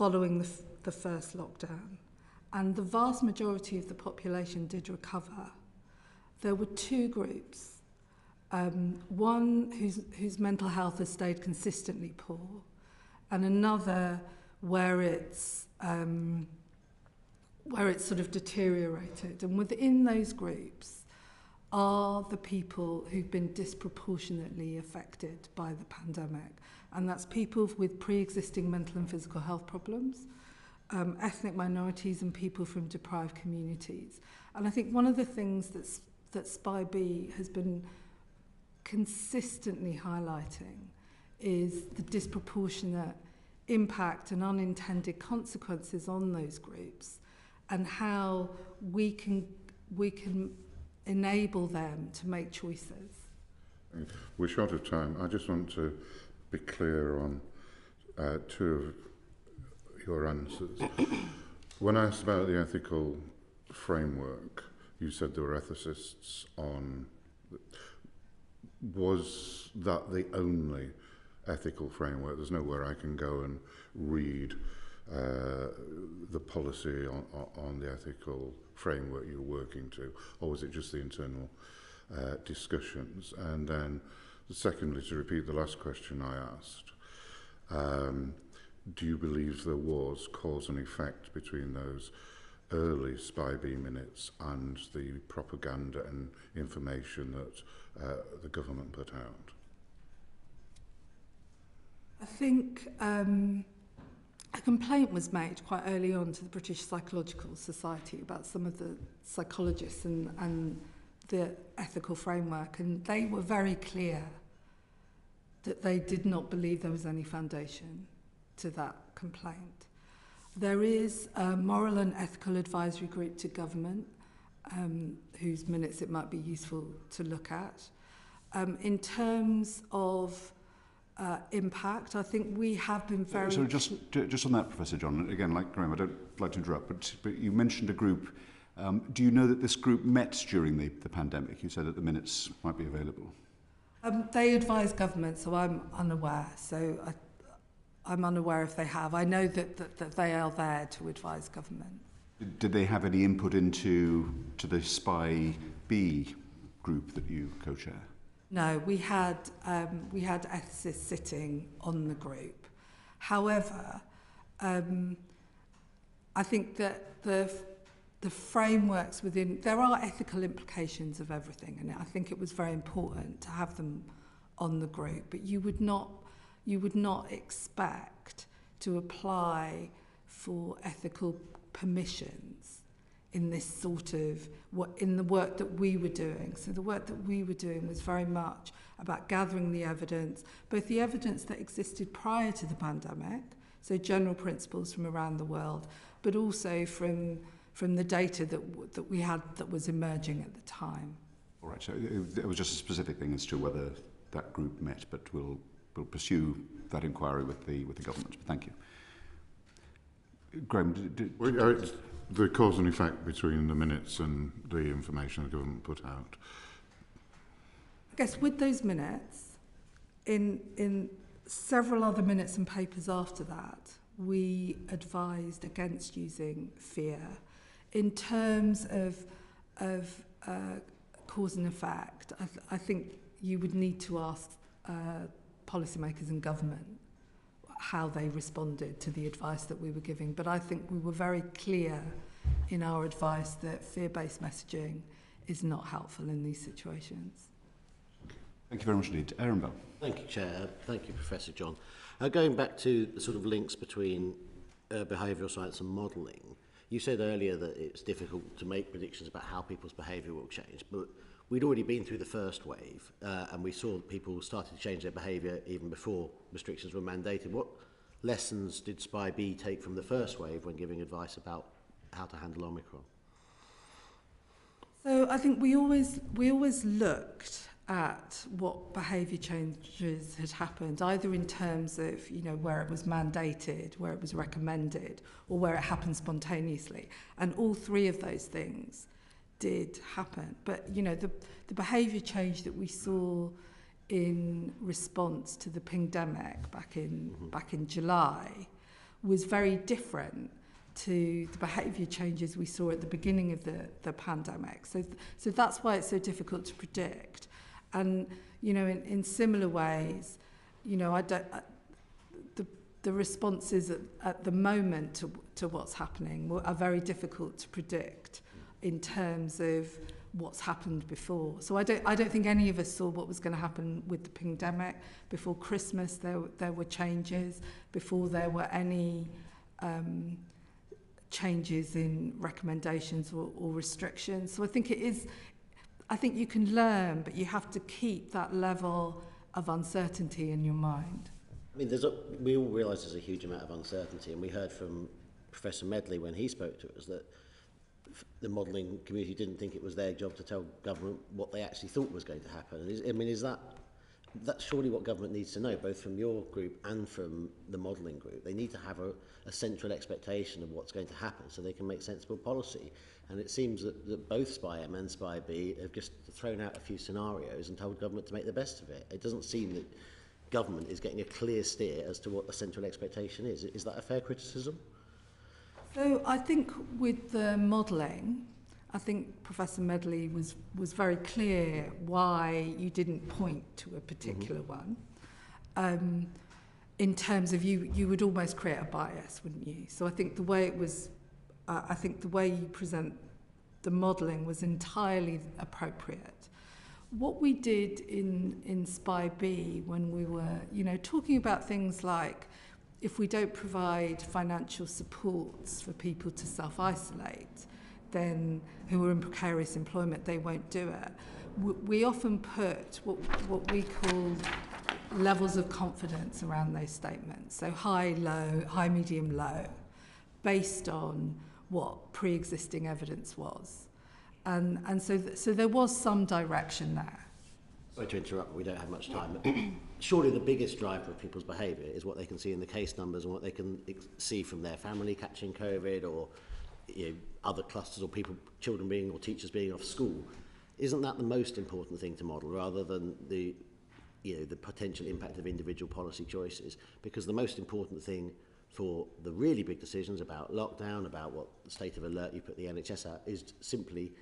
following the first lockdown. And the vast majority of the population did recover. There were two groups. One whose mental health has stayed consistently poor, and another where it's sort of deteriorated. And within those groups are the people who've been disproportionately affected by the pandemic. And that's people with pre-existing mental and physical health problems, ethnic minorities and people from deprived communities. And I think one of the things that SPI-B has been consistently highlighting is the disproportionate impact and unintended consequences on those groups, and how we can enable them to make choices. We're short of time. I just want to be clear on two of your answers. When I asked about the ethical framework, you said there were ethicists on. Was that the only ethical framework? There's nowhere I can go and read the policy on the ethical framework you're working to, or was it just the internal discussions? And then, secondly, to repeat the last question I asked, do you believe there was cause and effect between those early SPI-B minutes and the propaganda and information that the government put out? I think a complaint was made quite early on to the British Psychological Society about some of the psychologists and the ethical framework, and they were very clear that they did not believe there was any foundation to that complaint. There is a moral and ethical advisory group to government, whose minutes it might be useful to look at. In terms of impact, I think we have been very... So just on that, Professor John, again, like Graham, I don't like to interrupt, but you mentioned a group. Do you know that this group met during the pandemic? You said that the minutes might be available. They advise government, so I'm unaware. So I'm unaware if they have. I know that they are there to advise government. Did they have any input into the SPI-B group that you co-chair? No, we had ethicists sitting on the group. However, I think that the frameworks within, there are ethical implications of everything, and I think it was very important to have them on the group. But you would not expect to apply for ethical permissions in this sort of in the work that we were doing. So the work that we were doing was very much about gathering the evidence, both the evidence that existed prior to the pandemic, so general principles from around the world, but also from the data that we had that was emerging at the time. All right, so it was just a specific thing as to whether that group met, but we'll pursue that inquiry with the government. Thank you. Graham, the cause and effect between the minutes and the information the government put out. I guess with those minutes, in several other minutes and papers after that, we advised against using fear. In terms of cause and effect, I think you would need to ask policymakers and government how they responded to the advice that we were giving. But I think we were very clear in our advice that fear-based messaging is not helpful in these situations. Thank you very much indeed. Aaron Bell. Thank you, Chair. Thank you, Professor John. Going back to the sort of links between behavioural science and modelling, you said earlier that it's difficult to make predictions about how people's behaviour will change, but we'd already been through the first wave, and we saw people started to change their behaviour even before restrictions were mandated. What lessons did SPI-B take from the first wave when giving advice about how to handle Omicron? So I think we always looked at what behaviour changes had happened, either in terms of, where it was mandated, where it was recommended, or where it happened spontaneously. And all three of those things did happen. But, the behaviour change that we saw in response to the pandemic back in July was very different to the behaviour changes we saw at the beginning of the pandemic. So that's why it's so difficult to predict. And, you know, in similar ways, you know, the responses at the moment to what's happening are very difficult to predict in terms of what's happened before. So I don't think any of us saw what was going to happen with the pandemic. Before Christmas, there were changes. Before there were any changes in recommendations or restrictions. So I think you can learn, but you have to keep that level of uncertainty in your mind. I mean, we all realise there's a huge amount of uncertainty, and we heard from Professor Medley when he spoke to us that the modelling community didn't think it was their job to tell government what they actually thought was going to happen. Is that's surely what government needs to know, both from your group and from the modelling group. They need to have a central expectation of what's going to happen so they can make sensible policy. And it seems that both SPI-M and SPI-B have just thrown out a few scenarios and told government to make the best of it. It doesn't seem that government is getting a clear steer as to what the central expectation is. Is that a fair criticism? So I think with the modelling, I think Professor Medley was very clear why you didn't point to a particular one. In terms of you would almost create a bias, wouldn't you? So I think the way you present the modelling was entirely appropriate. What we did in SPI-B when we were, you know, talking about things like if we don't provide financial supports for people to self-isolate, then who are in precarious employment, they won't do it. We often put what we call levels of confidence around those statements. So high, low, high, medium, low, based on what pre-existing evidence was. And so there was some direction there. Sorry to interrupt, we don't have much time. But surely the biggest driver of people's behaviour is what they can see in the case numbers and what they can see from their family catching COVID, or other clusters, or children being, or teachers being off school. Isn't that the most important thing to model, rather than the potential impact of individual policy choices? Because the most important thing for the really big decisions about lockdown, about what state of alert you put the NHS at, is simply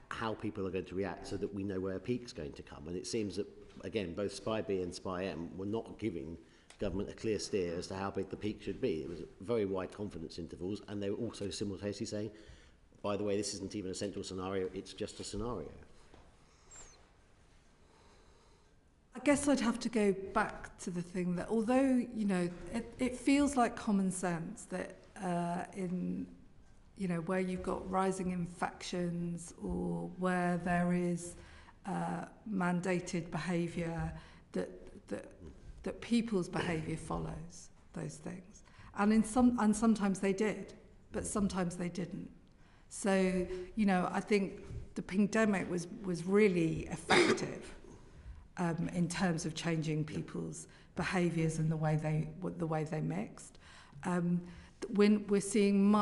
how people are going to react so that we know where a peak's going to come. And it seems that, again, both SPI-B and SPI-M were not giving government a clear steer as to how big the peak should be. It was very wide confidence intervals, and they were also simultaneously saying, by the way, this isn't even a central scenario, it's just a scenario. I guess I'd have to go back to the thing that, although, it feels like common sense that where you've got rising infections, or where there is mandated behaviour, that people's behaviour follows those things. And sometimes they did, but sometimes they didn't. So, I think the pandemic was really effective in terms of changing people's behaviours and the way they mixed. When we're seeing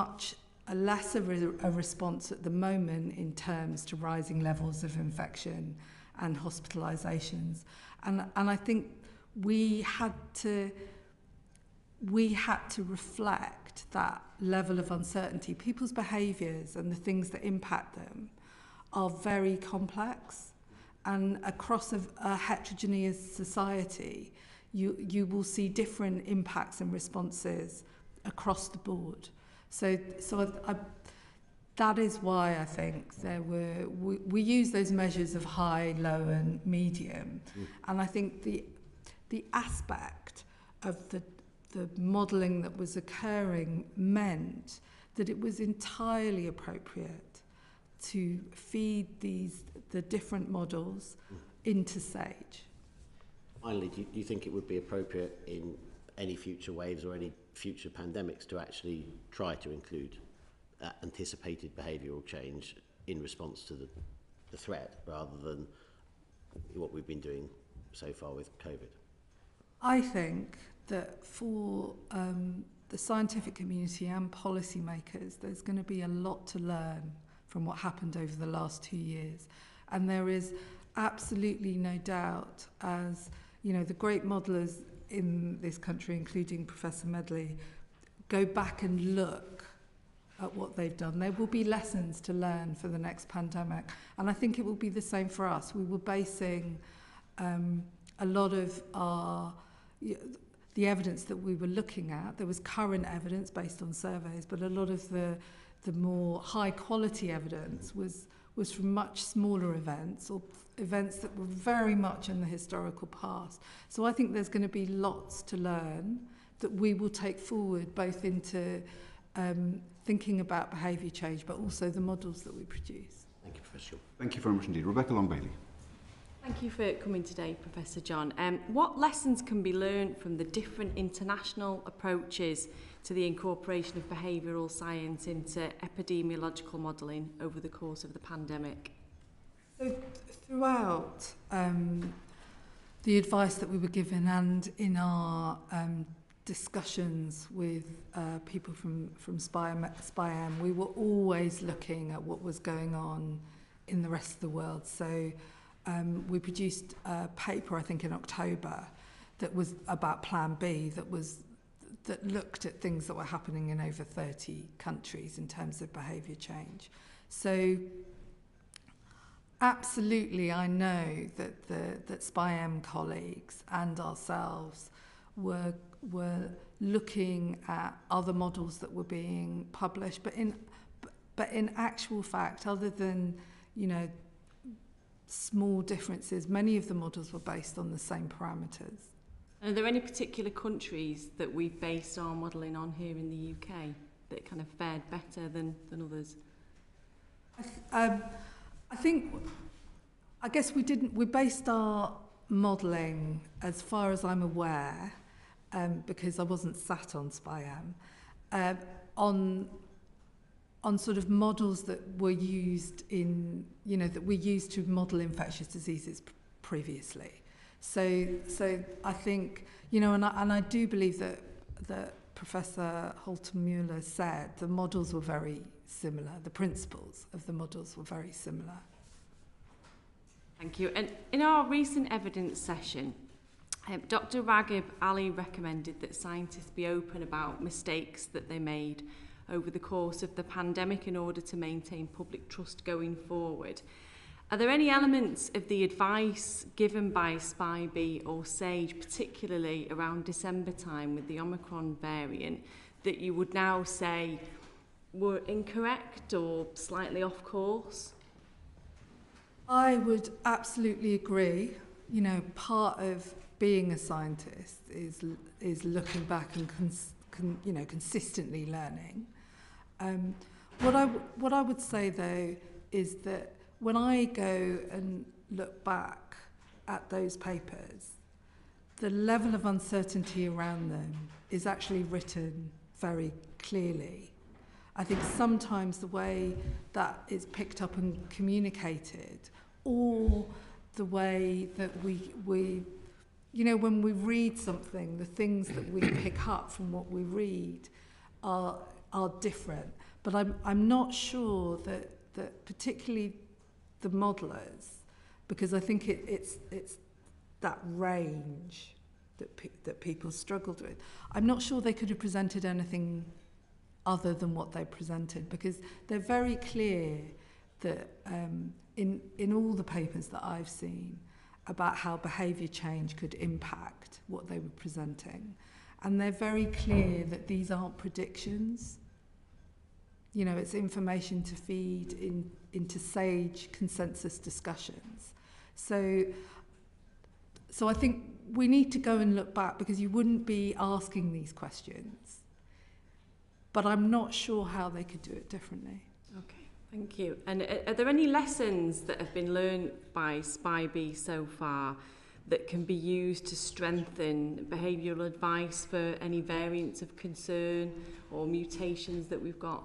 less of a response at the moment in terms to rising levels of infection and hospitalisations, and I think we had to reflect that level of uncertainty. People's behaviours and the things that impact them are very complex, and across a heterogeneous society, you will see different impacts and responses across the board. So that is why I think we use those measures of high, low, and medium, and I think the aspect of the modelling that was occurring meant that it was entirely appropriate to feed the different models into SAGE. Finally, do you think it would be appropriate in any future waves or any future pandemics to actually try to include anticipated behavioural change in response to the threat, rather than what we've been doing so far with COVID? I think that for the scientific community and policymakers, there's going to be a lot to learn from what happened over the last 2 years. And there is absolutely no doubt, as the great modellers in this country, including Professor Medley, go back and look at what they've done. There will be lessons to learn for the next pandemic. And I think it will be the same for us. We were basing a lot of the evidence that we were looking at. There was current evidence based on surveys, but a lot of the more high quality evidence was from much smaller events, or events that were very much in the historical past. So I think there's going to be lots to learn that we will take forward, both into thinking about behaviour change, but also the models that we produce. Thank you, Professor. Thank you very much indeed. Rebecca Long-Bailey. Thank you for coming today, Professor John. What lessons can be learned from the different international approaches to the incorporation of behavioural science into epidemiological modelling over the course of the pandemic? So throughout the advice that we were given and in our discussions with people from SPI-M, we were always looking at what was going on in the rest of the world. So we produced a paper, I think in October, that was about Plan B, that looked at things that were happening in over 30 countries in terms of behaviour change. So absolutely, I know that SPI-M colleagues and ourselves were looking at other models that were being published, but in actual fact, other than, you know, small differences, many of the models were based on the same parameters. Are there any particular countries that we've based our modelling on here in the UK that kind of fared better than others? I guess we based our modelling, as far as I'm aware, because I wasn't sat on SPI-M, on sort of models that were used in, you know, that we used to model infectious diseases previously. So I think, you know, and I do believe that Professor Holton-Mueller said the models were very similar. The principles of the models were very similar. Thank you. And in our recent evidence session, Dr. Raghib Ali recommended that scientists be open about mistakes that they made over the course of the pandemic in order to maintain public trust going forward. Are there any elements of the advice given by SPI-B or SAGE, particularly around December time with the Omicron variant, that you would now say were incorrect or slightly off course? I would absolutely agree. You know, part of being a scientist is looking back and consistently learning. What I would say though is that when I go and look back at those papers, the level of uncertainty around them is actually written very clearly. I think sometimes the way that is picked up and communicated, or the way that we you know, when we read something, the things that we pick up from what we read are different. But I'm not sure that particularly the modelers, because I think it's that range that people struggled with. I'm not sure they could have presented anything other than what they presented, because they're very clear that in all the papers that I've seen about how behaviour change could impact what they were presenting. And they're very clear that these aren't predictions. You know, it's information to feed into SAGE consensus discussions. So I think we need to go and look back, because you wouldn't be asking these questions. But I'm not sure how they could do it differently. Okay, thank you. And are there any lessons that have been learned by SPI-B so far that can be used to strengthen behavioural advice for any variants of concern or mutations that we've got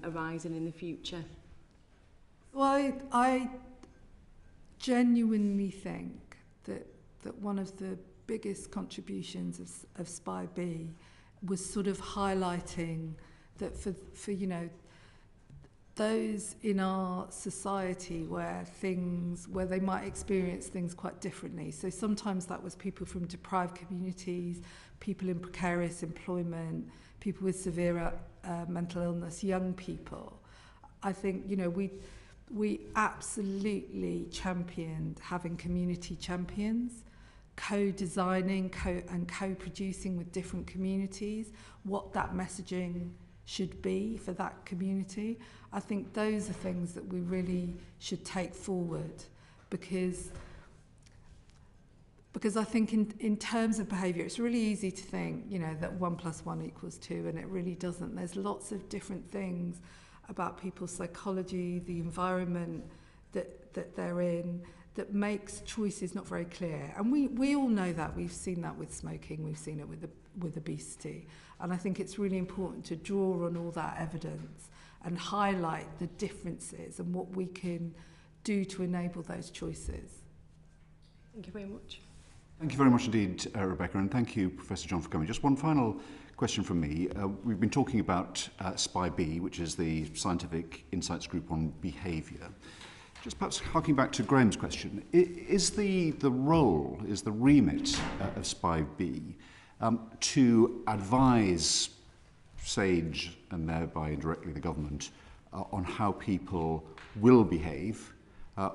arising in the future? Well, I genuinely think that one of the biggest contributions of SPI-B was sort of highlighting that for you know, those in our society where they might experience things quite differently. So sometimes that was people from deprived communities, people in precarious employment, people with severe mental illness, young people. I think, you know, we absolutely championed having community champions, co-designing and co-producing with different communities what that messaging should be for that community. I think those are things that we really should take forward, because I think in terms of behaviour, it's really easy to think, you know, that 1 + 1 = 2, and it really doesn't. There's lots of different things about people's psychology, the environment that they're in, that makes choices not very clear. And we all know that. We've seen that with smoking, we've seen it with obesity. And I think it's really important to draw on all that evidence and highlight the differences and what we can do to enable those choices. Thank you very much. Thank you very much indeed, Rebecca, and thank you, Professor John, for coming. Just one final question from me. We've been talking about SPI-B, which is the Scientific Insights Group on Behaviour. Just perhaps harking back to Graham's question, is the role, is the remit of SPI-B to advise SAGE, and thereby indirectly the government, on how people will behave,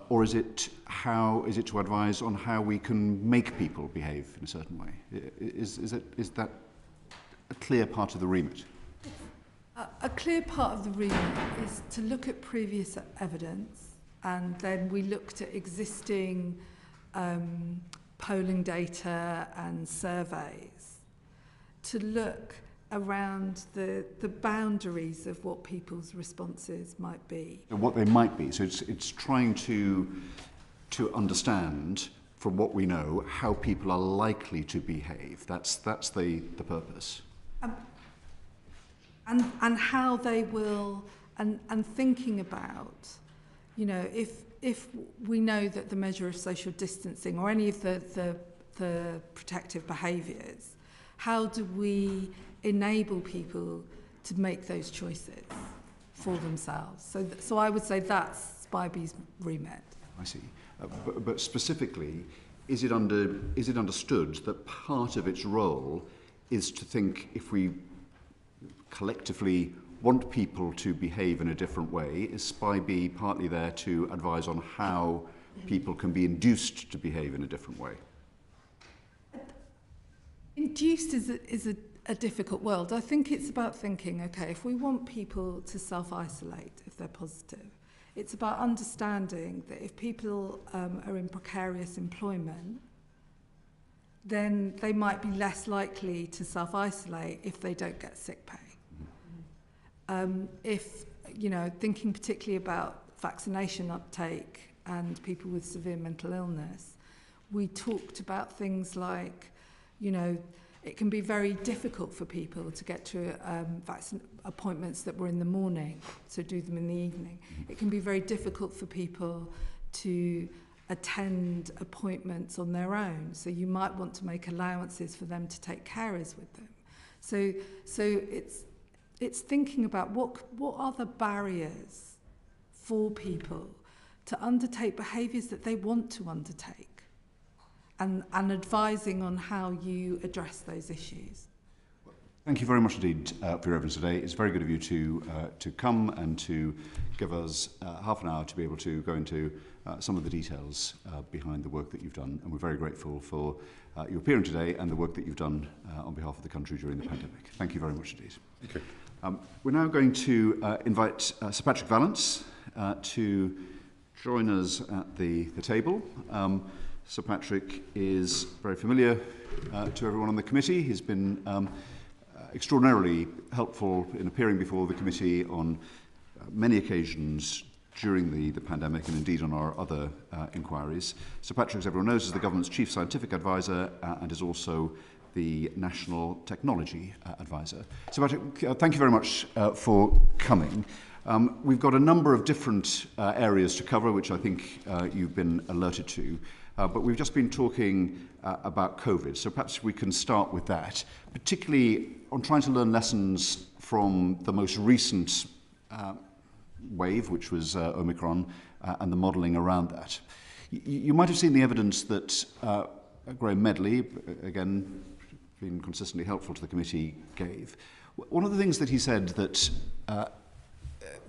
or is it to advise on how we can make people behave in a certain way? Is that a clear part of the remit? A clear part of the remit is to look at previous evidence, and then we looked at existing polling data and surveys to look around the boundaries of what people's responses might be. And what they might be. So it's trying to understand, from what we know, how people are likely to behave. That's the purpose. And how they will, and thinking about, you know, if we know that the measure of social distancing or any of the protective behaviours, how do we enable people to make those choices for themselves? So I would say that's SPI-B's remit. I see. But specifically, is it understood that part of its role is to think, if we collectively want people to behave in a different way, is SPI-B partly there to advise on how people can be induced to behave in a different way? Induced is a difficult world. I think it's about thinking, okay, if we want people to self-isolate if they're positive, it's about understanding that if people are in precarious employment, then they might be less likely to self-isolate if they don't get sick pay. If, you know, thinking particularly about vaccination uptake and people with severe mental illness, we talked about things like, you know, it can be very difficult for people to get to appointments that were in the morning, so do them in the evening. It can be very difficult for people to attend appointments on their own, so you might want to make allowances for them to take carers with them. So it's thinking about what are the barriers for people to undertake behaviours that they want to undertake, and advising on how you address those issues. Thank you very much indeed for your evidence today. It's very good of you to come and to give us half an hour to be able to go into some of the details behind the work that you've done, and we're very grateful for you appearing today and the work that you've done on behalf of the country during the pandemic. Thank you very much indeed. Okay. We're now going to invite Sir Patrick Vallance to join us at the table. Sir Patrick is very familiar to everyone on the committee. He's been extraordinarily helpful in appearing before the committee on many occasions during the pandemic, and indeed on our other inquiries. Sir Patrick, as everyone knows, is the government's chief scientific advisor and is also the National Technology Advisor. So Patrick, thank you very much for coming. We've got a number of different areas to cover, which I think you've been alerted to, but we've just been talking about COVID, so perhaps we can start with that, particularly on trying to learn lessons from the most recent wave, which was Omicron, and the modelling around that. You might have seen the evidence that Graham Medley, again, been consistently helpful to the committee, gave. One of the things that he said that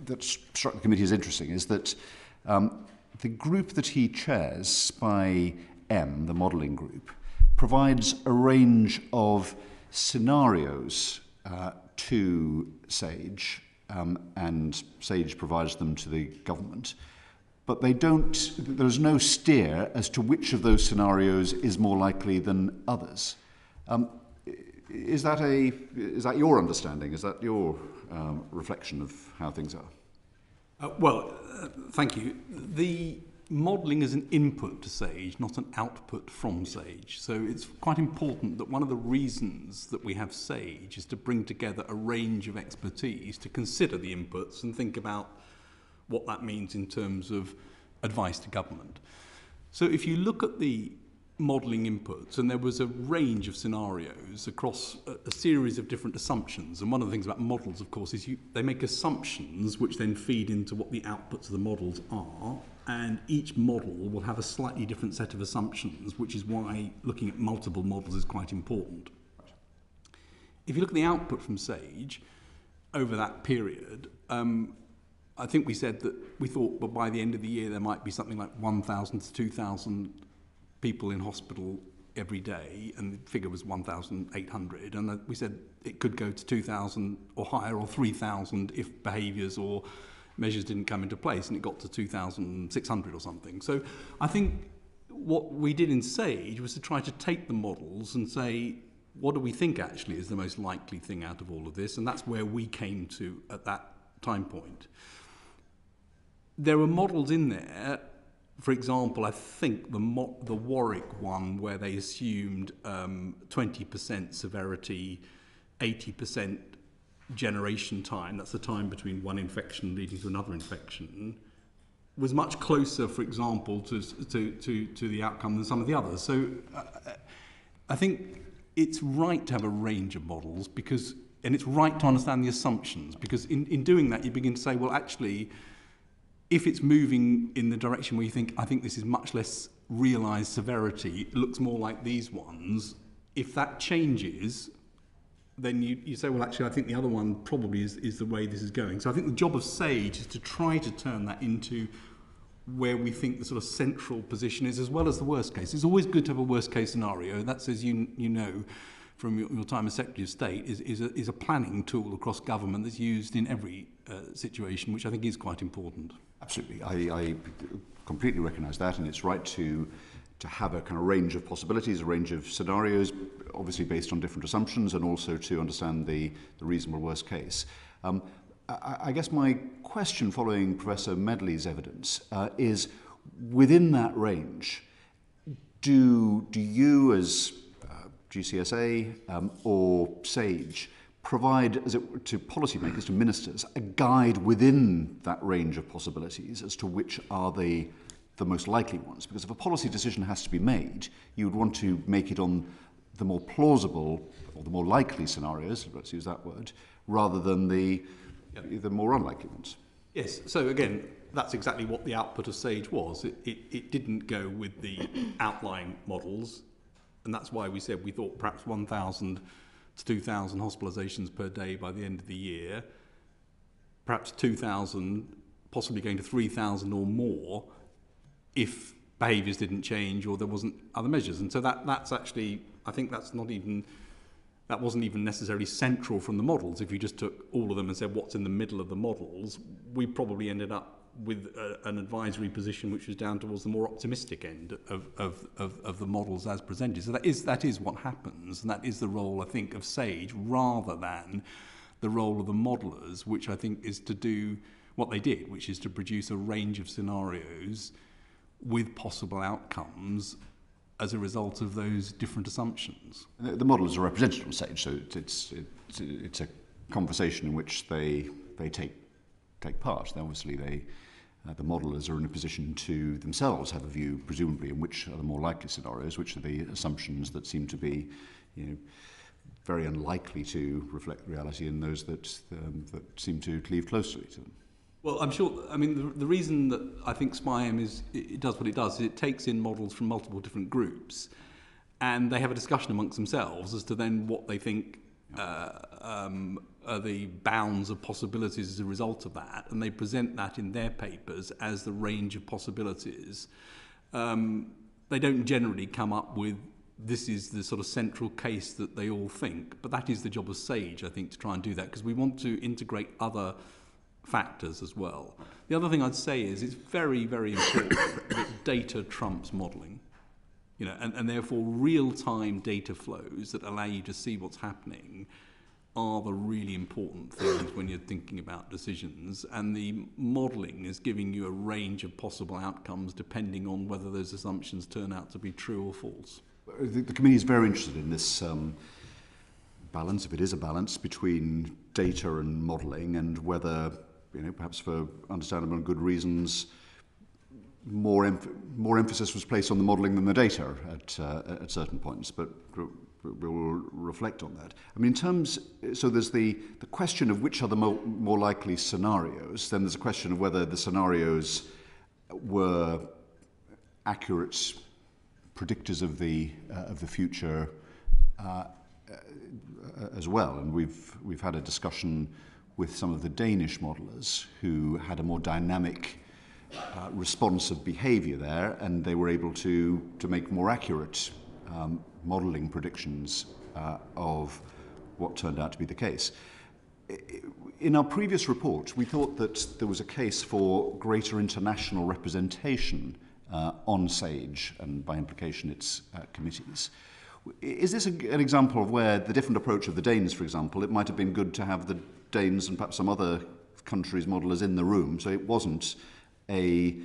that struck the committee as interesting is that the group that he chairs, SPY-M, the modelling group, provides a range of scenarios to SAGE, and SAGE provides them to the government. But there's no steer as to which of those scenarios is more likely than others. Is that your understanding? Is that your reflection of how things are? Thank you. The modelling is an input to SAGE, not an output from SAGE. So it's quite important that one of the reasons that we have SAGE is to bring together a range of expertise to consider the inputs and think about what that means in terms of advice to government. So if you look at the modelling inputs, and there was a range of scenarios across a series of different assumptions, and one of the things about models, of course, is they make assumptions which then feed into what the outputs of the models are, and each model will have a slightly different set of assumptions, which is why looking at multiple models is quite important. If you look at the output from SAGE over that period, I think we said that we thought, well, by the end of the year there might be something like 1,000 to 2,000 people in hospital every day, and the figure was 1,800, and we said it could go to 2,000 or higher, or 3,000 if behaviours or measures didn't come into place, and it got to 2,600 or something. So I think what we did in SAGE was to try to take the models and say, what do we think actually is the most likely thing out of all of this, and that's where we came to at that time point. There were models in there, for example, I think the Warwick one, where they assumed 20% severity, 80% generation time, that's the time between one infection leading to another infection, was much closer, for example, to the outcome than some of the others. So I think it's right to have a range of models, and it's right to understand the assumptions, because in doing that you begin to say, well, actually, if it's moving in the direction where you think, I think this is much less realised severity, it looks more like these ones, if that changes, then you say, well, actually, I think the other one probably is the way this is going. So I think the job of SAGE is to try to turn that into where we think the sort of central position is, as well as the worst case. It's always good to have a worst case scenario. That's, as you know from your time as Secretary of State, is a planning tool across government that's used in every situation, which I think is quite important. Absolutely. I completely recognise that, and it's right to have a kind of range of possibilities, a range of scenarios, obviously based on different assumptions, and also to understand the reasonable worst case. I guess my question following Professor Medley's evidence is, within that range, do you as GCSA or SAGE provide, as it, to policymakers, to ministers, a guide within that range of possibilities as to which are the most likely ones? Because if a policy decision has to be made, you would want to make it on the more plausible or the more likely scenarios, let's use that word, rather than the more unlikely ones. Yes, so again, that's exactly what the output of SAGE was. It didn't go with the outlying models, and that's why we said we thought perhaps 1,000 to 2,000 hospitalisations per day by the end of the year, perhaps 2,000, possibly going to 3,000 or more if behaviours didn't change or there wasn't other measures. And so that's actually, I think that wasn't even necessarily central from the models. If you just took all of them and said what's in the middle of the models, we probably ended up with an advisory position which was down towards the more optimistic end of the models as presented. So that is what happens, and that is the role, I think, of SAGE, rather than the role of the modellers, which I think is to do what they did, which is to produce a range of scenarios with possible outcomes as a result of those different assumptions. The models are represented on SAGE, so it's a conversation in which they take part. Obviously, the modellers are in a position to themselves have a view, presumably, in which are the more likely scenarios, which are the assumptions that seem to be, very unlikely to reflect reality, and those that seem to cleave closely to them. Well, I'm sure, I mean, the reason that I think SPY-M it does what it does is it takes in models from multiple different groups, and they have a discussion amongst themselves as to then what they think are the bounds of possibilities as a result of that, and they present that in their papers as the range of possibilities. They don't generally come up with this is the sort of central case that they all think, but that is the job of SAGE, I think, to try and do that, because we want to integrate other factors as well. The other thing I'd say is it's very, very important that data trumps modelling, you know, and therefore real-time data flows that allow you to see what's happening are the really important things when you're thinking about decisions, and the modelling is giving you a range of possible outcomes depending on whether those assumptions turn out to be true or false. The committee is very interested in this balance, if it is a balance, between data and modelling, and whether, you know, perhaps for understandable and good reasons, more emphasis was placed on the modelling than the data at certain points, but we'll reflect on that. I mean, in terms, so there's the question of which are the more likely scenarios, then there's a question of whether the scenarios were accurate predictors of the future as well. And we've had a discussion with some of the Danish modellers who had a more dynamic response of behaviour there, and they were able to make more accurate modelling predictions of what turned out to be the case. In our previous report, we thought that there was a case for greater international representation on SAGE, and by implication its committees. Is this an example of where the different approach of the Danes, for example, it might have been good to have the Danes and perhaps some other countries' modellers in the room, so it wasn't a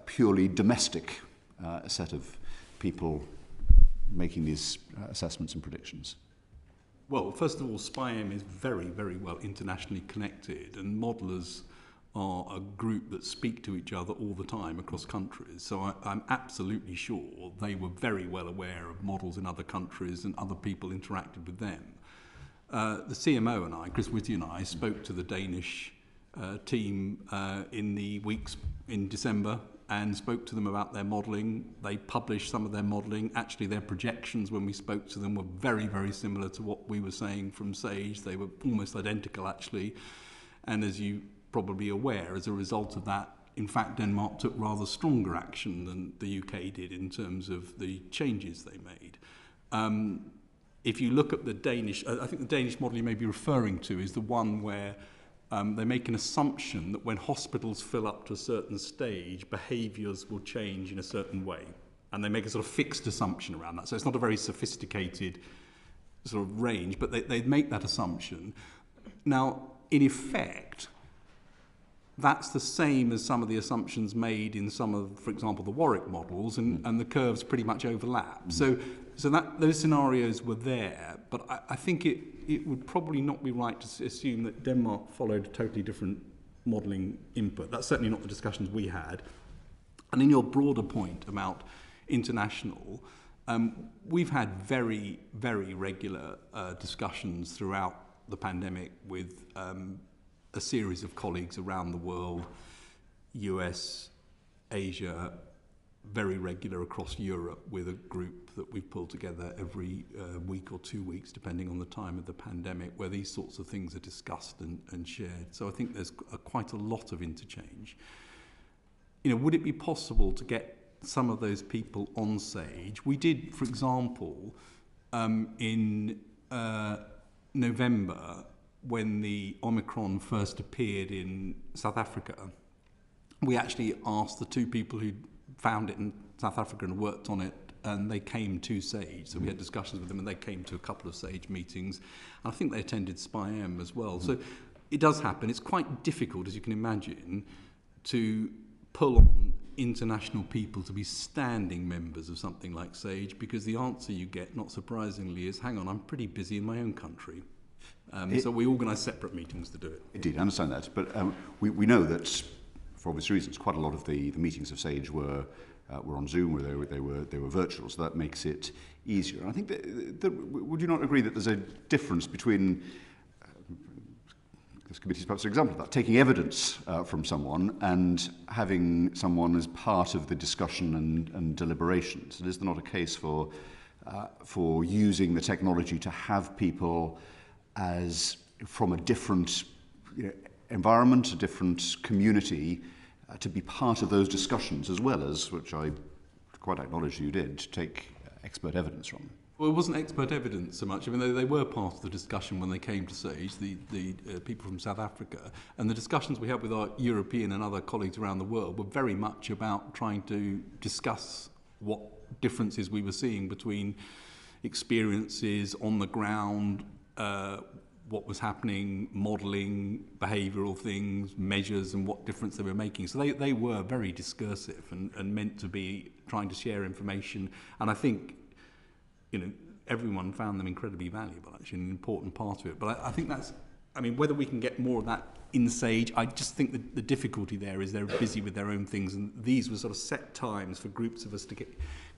purely domestic set of people making these assessments and predictions? Well, first of all, SPIAM is very, very well internationally connected, and modellers are a group that speak to each other all the time across countries. So I'm absolutely sure they were very well aware of models in other countries and other people interacted with them. The CMO and I, Chris Whitty and I, spoke to the Danish team in the weeks in December and spoke to them about their modelling. They published some of their modelling. Actually, their projections when we spoke to them were very, very similar to what we were saying from SAGE. They were almost identical, actually. And as you probably aware, as a result of that, in fact, Denmark took rather stronger action than the UK did in terms of the changes they made. If you look at the Danish, I think the Danish model you may be referring to is the one where they make an assumption that when hospitals fill up to a certain stage, behaviours will change in a certain way. And they make a sort of fixed assumption around that. So it's not a very sophisticated sort of range, but they make that assumption. Now, in effect, that's the same as some of the assumptions made in some of, for example, the Warwick models, and the curves pretty much overlap. So that those scenarios were there, but I think it would probably not be right to assume that Denmark followed a totally different modelling input. That's certainly not the discussions we had. And in your broader point about international, we've had very, very regular discussions throughout the pandemic with a series of colleagues around the world, US, Asia, very regular across Europe, with a group that we've pulled together every week or 2 weeks, depending on the time of the pandemic, where these sorts of things are discussed and shared. So I think there's quite a lot of interchange. You know, would it be possible to get some of those people on SAGE? We did, for example, in November, when the Omicron first appeared in South Africa, we actually asked the two people who found it in South Africa and worked on it, and they came to SAGE. So we had discussions with them, and they came to a couple of SAGE meetings. And I think they attended SPIAM as well. So it does happen. It's quite difficult, as you can imagine, to pull on international people to be standing members of something like SAGE, because the answer you get, not surprisingly, is, hang on, I'm pretty busy in my own country. So we organise separate meetings to do it. Indeed, I understand that. But we know that, for obvious reasons, quite a lot of the meetings of SAGE were on Zoom, or they were virtual, so that makes it easier. And I think that would you not agree that there's a difference between this committee is perhaps an example of that, taking evidence from someone and having someone as part of the discussion and deliberations? And is there not a case for using the technology to have people as from a different environment, a different community, to be part of those discussions, as well as, which I quite acknowledge you did, to take expert evidence from. Well, it wasn't expert evidence so much. I mean, they were part of the discussion when they came to SAGE, the people from South Africa. And the discussions we had with our European and other colleagues around the world were very much about trying to discuss what differences we were seeing between experiences on the ground, what was happening, modelling, behavioural things, measures, and what difference they were making. So they were very discursive and meant to be trying to share information. And I think, everyone found them incredibly valuable, actually, an important part of it. But I think that's, whether we can get more of that in SAGE, I just think that the difficulty there is they're busy with their own things, and these were sort of set times for groups of us to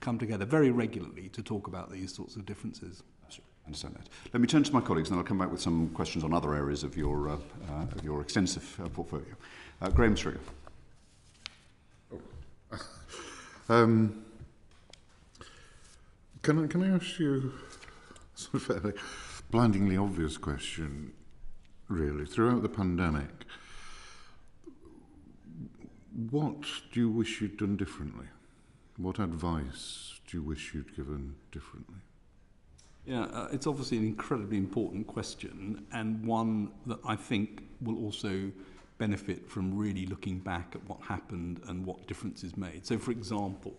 come together very regularly to talk about these sorts of differences. I understand that. Let me turn to my colleagues, and then I'll come back with some questions on other areas of your extensive portfolio. Graham Stringer. Can I ask you a sort of fairly blindingly obvious question, really? Throughout the pandemic, what do you wish you'd done differently? What advice do you wish you'd given differently? Yeah, it's obviously an incredibly important question, and one that I think will also benefit from really looking back at what happened and what differences made. So, for example,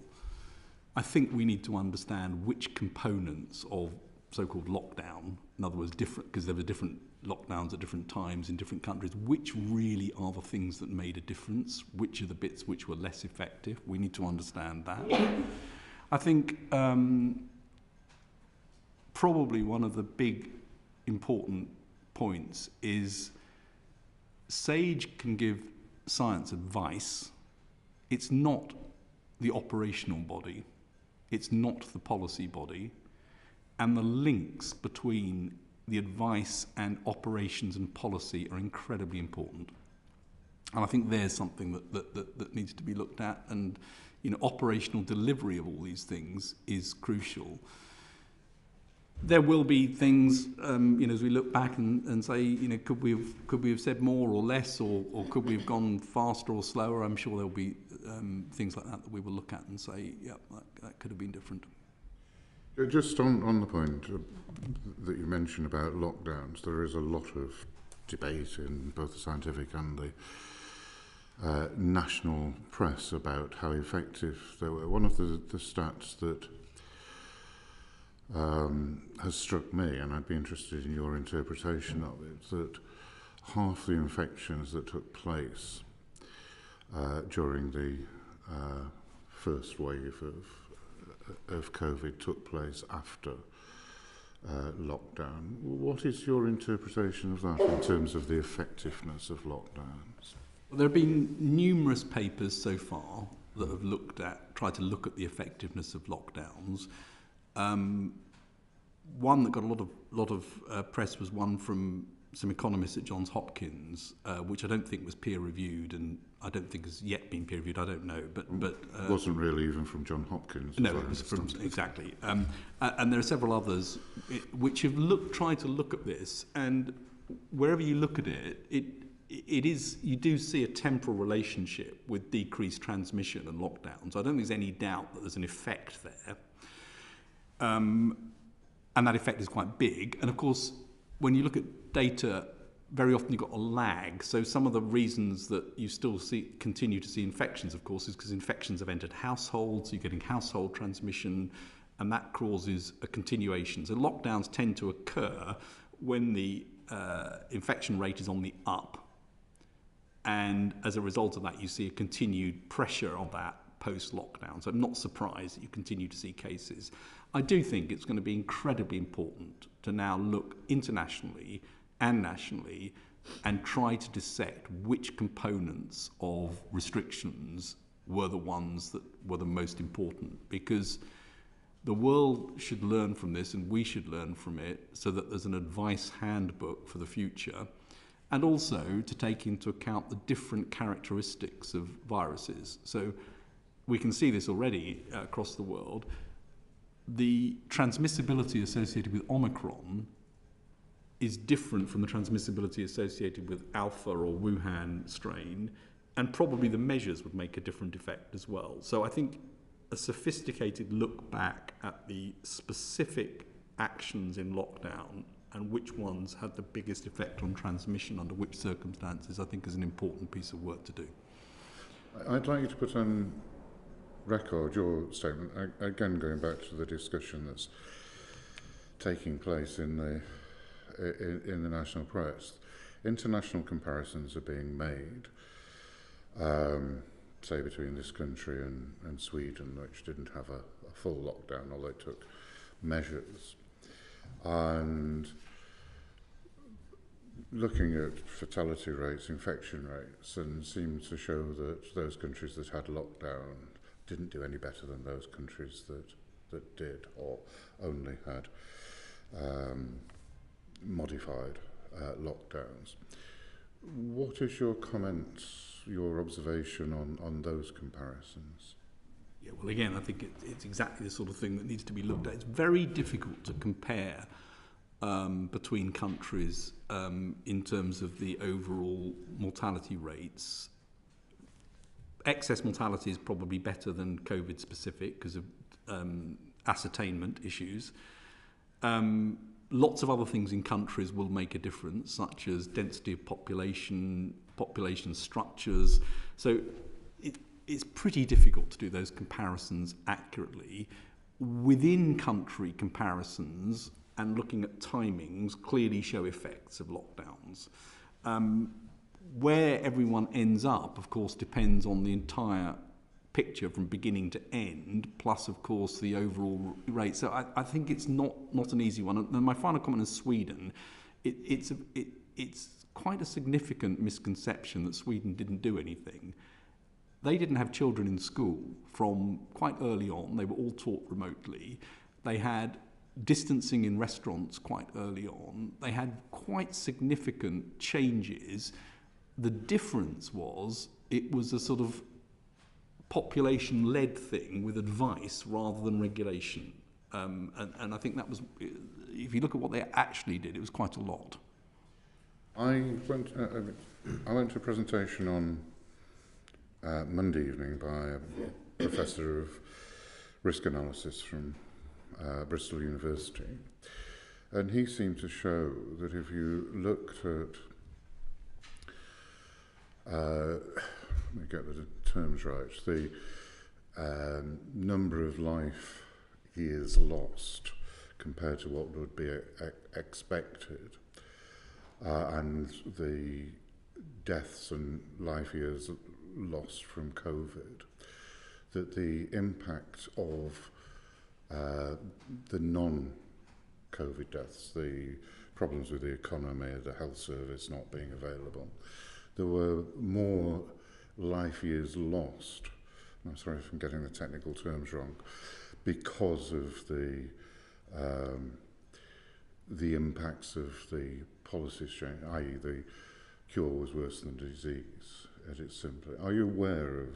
I think we need to understand which components of so-called lockdown, in other words, different, because there were different lockdowns at different times in different countries, which really are the things that made a difference, which are the bits which were less effective. We need to understand that. I think probably one of the big important points is SAGE can give science advice. It's not the operational body. It's not the policy body. And the links between the advice and operations and policy are incredibly important. And I think there's something that needs to be looked at. And operational delivery of all these things is crucial. There will be things, as we look back and say, could we have said more or less, or could we have gone faster or slower? I'm sure there'll be things like that we will look at and say, yeah, that could have been different. Just on the point that you mentioned about lockdowns, there is a lot of debate in both the scientific and the national press about how effective they were. One of the stats that has struck me, and I'd be interested in your interpretation of it, that half the infections that took place during the first wave of COVID took place after lockdown. What is your interpretation of that in terms of the effectiveness of lockdowns? Well, there have been numerous papers so far that have tried to look at the effectiveness of lockdowns. One that got a lot of press was one from some economists at Johns Hopkins, which I don't think was peer reviewed, and I don't think has yet been peer reviewed. I don't know, but it wasn't really even from Johns Hopkins. No, it was from exactly. And there are several others which have tried to look at this, and wherever you look at it, it is, you do see a temporal relationship with decreased transmission and lockdowns. I don't think there's any doubt that there's an effect there. And that effect is quite big. And of course, when you look at data, very often you've got a lag. So some of the reasons that you still continue to see infections, of course, is because infections have entered households, you're getting household transmission, and that causes a continuation. So lockdowns tend to occur when the infection rate is on the up. And as a result of that, you see a continued pressure on that post-lockdown. So I'm not surprised that you continue to see cases. I do think it's going to be incredibly important to now look internationally and nationally and try to dissect which components of restrictions were the ones that were the most important, because the world should learn from this and we should learn from it so that there's an advice handbook for the future, and also to take into account the different characteristics of viruses. So we can see this already across the world. The transmissibility associated with Omicron is different from the transmissibility associated with Alpha or Wuhan strain, and probably the measures would make a different effect as well. So I think a sophisticated look back at the specific actions in lockdown and which ones had the biggest effect on transmission under which circumstances, I think is an important piece of work to do. I'd like you to put on record your statement, again going back to the discussion that's taking place in the national press. International comparisons are being made, say between this country and Sweden, which didn't have a full lockdown, although it took measures. And looking at fatality rates, infection rates, and seemed to show that those countries that had lockdown didn't do any better than those countries that did or only had modified lockdowns. What is your comments, your observation on those comparisons? Yeah, well, again, I think it's exactly the sort of thing that needs to be looked at. It's very difficult to compare between countries in terms of the overall mortality rates. Excess mortality is probably better than COVID specific because of ascertainment issues. Lots of other things in countries will make a difference, such as density of population, population structures. So it's pretty difficult to do those comparisons accurately. Within country comparisons and looking at timings clearly show effects of lockdowns. Where everyone ends up, of course, depends on the entire picture from beginning to end, plus, of course, the overall rate. So I think it's not an easy one. And my final comment is Sweden. It's quite a significant misconception that Sweden didn't do anything. They didn't have children in school from quite early on. They were all taught remotely. They had distancing in restaurants quite early on. They had quite significant changes. The difference was it was a sort of population-led thing with advice rather than regulation. And I think that was, if you look at what they actually did, it was quite a lot. I went to a presentation on Monday evening by a professor of risk analysis from Bristol University, and he seemed to show that if you looked at let me get the terms right, the number of life years lost compared to what would be expected, and the deaths and life years lost from COVID, that the impact of the non-COVID deaths, the problems with the economy, the health service not being available, there were more life years lost, I'm sorry if I'm getting the technical terms wrong, because of the impacts of the policies change, i.e. the cure was worse than disease, at its simply. Are you aware of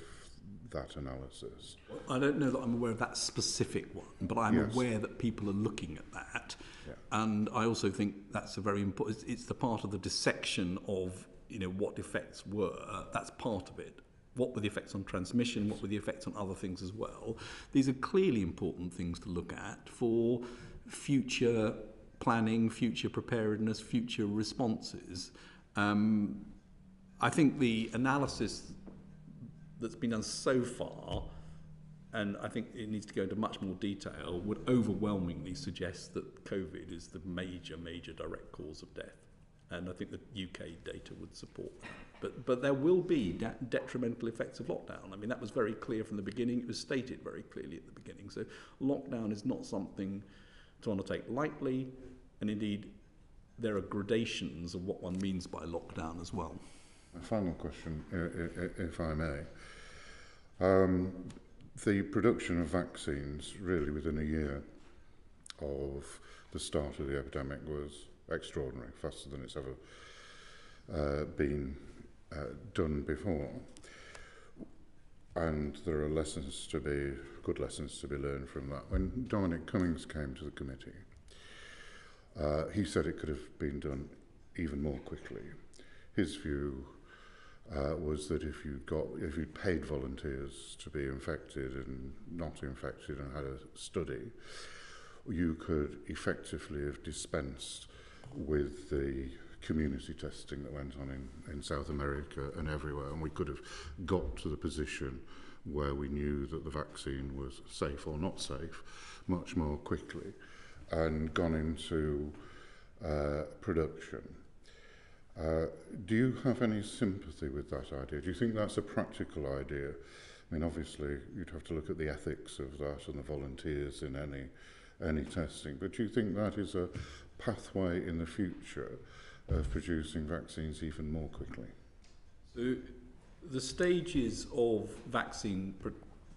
that analysis? I don't know that I'm aware of that specific one, but I'm aware that people are looking at that. Yeah. And I also think that's a very important, it's the part of the dissection of, you know, what effects were. That's part of it. What were the effects on transmission? What were the effects on other things as well? These are clearly important things to look at for future planning, future preparedness, future responses. I think the analysis that's been done so far, and I think it needs to go into much more detail, would overwhelmingly suggest that COVID is the major direct cause of death. And I think the UK data would support that. But there will be detrimental effects of lockdown. I mean, that was very clear from the beginning. It was stated very clearly at the beginning. So lockdown is not something to undertake lightly. And indeed, there are gradations of what one means by lockdown as well. A final question, if I may. The production of vaccines, really within a year of the start of the epidemic, was extraordinary, faster than it's ever been done before. And there are good lessons to be learned from that. When Dominic Cummings came to the committee, He said it could have been done even more quickly. His view was that if you paid volunteers to be infected and not infected and had a study, you could effectively have dispensed with the community testing that went on in South America and everywhere, and we could have got to the position where we knew that the vaccine was safe or not safe much more quickly and gone into production. Do you have any sympathy with that idea? Do you think that's a practical idea? I mean, obviously, you'd have to look at the ethics of that and the volunteers in any testing, but do you think that is a pathway in the future of producing vaccines even more quickly? So the stages of vaccine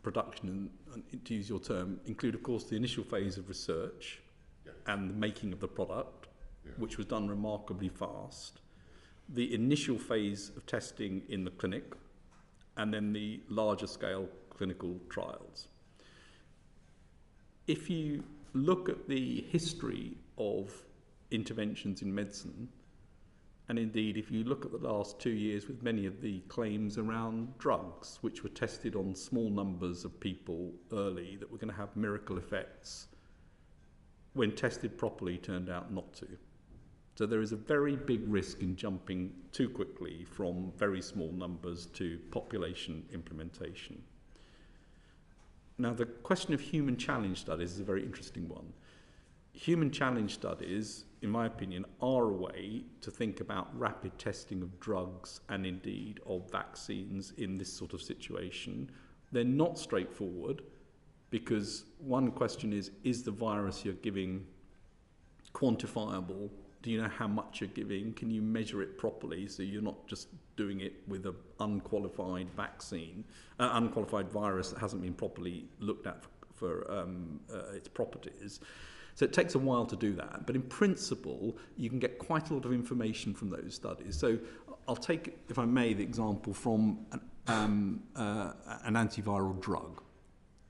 production, and to use your term, include, of course, the initial phase of research and the making of the product, which was done remarkably fast, the initial phase of testing in the clinic, and then the larger scale clinical trials. If you look at the history of interventions in medicine, and indeed if you look at the last 2 years with many of the claims around drugs which were tested on small numbers of people early that were going to have miracle effects, when tested properly turned out not to. So there is a very big risk in jumping too quickly from very small numbers to population implementation. Now, the question of human challenge studies is a very interesting one. Human challenge studies, in my opinion, are a way to think about rapid testing of drugs and indeed of vaccines in this sort of situation. They're not straightforward because one question is the virus you're giving quantifiable? Do you know how much you're giving? Can you measure it properly so you're not just doing it with an unqualified vaccine, unqualified virus that hasn't been properly looked at for its properties? So it takes a while to do that. But in principle, you can get quite a lot of information from those studies. So I'll take, if I may, the example from an antiviral drug.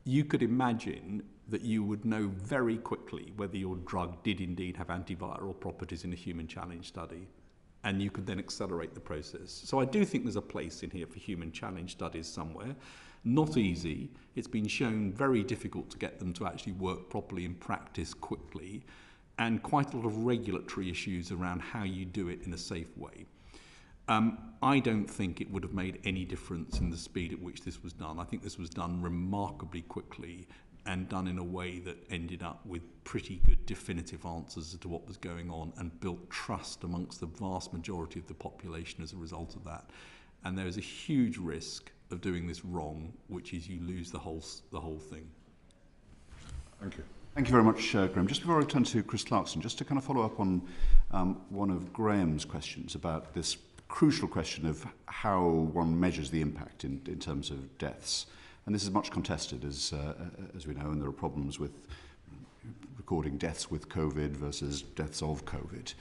You could imagine that you would know very quickly whether your drug did indeed have antiviral properties in a human challenge study, and you could then accelerate the process. So I do think there's a place in here for human challenge studies somewhere. Not easy. It's been shown very difficult to get them to actually work properly in practice quickly, and quite a lot of regulatory issues around how you do it in a safe way. I don't think it would have made any difference in the speed at which this was done. I think this was done remarkably quickly and done in a way that ended up with pretty good definitive answers as to what was going on and built trust amongst the vast majority of the population as a result of that. And there is a huge risk of doing this wrong, which is you lose the whole thing. Thank you. Thank you very much, Graham. Just before I turn to Chris Clarkson, just to kind of follow up on one of Graham's questions about this crucial question of how one measures the impact in terms of deaths. And this is much contested, as we know, and there are problems with recording deaths with COVID versus deaths of COVID.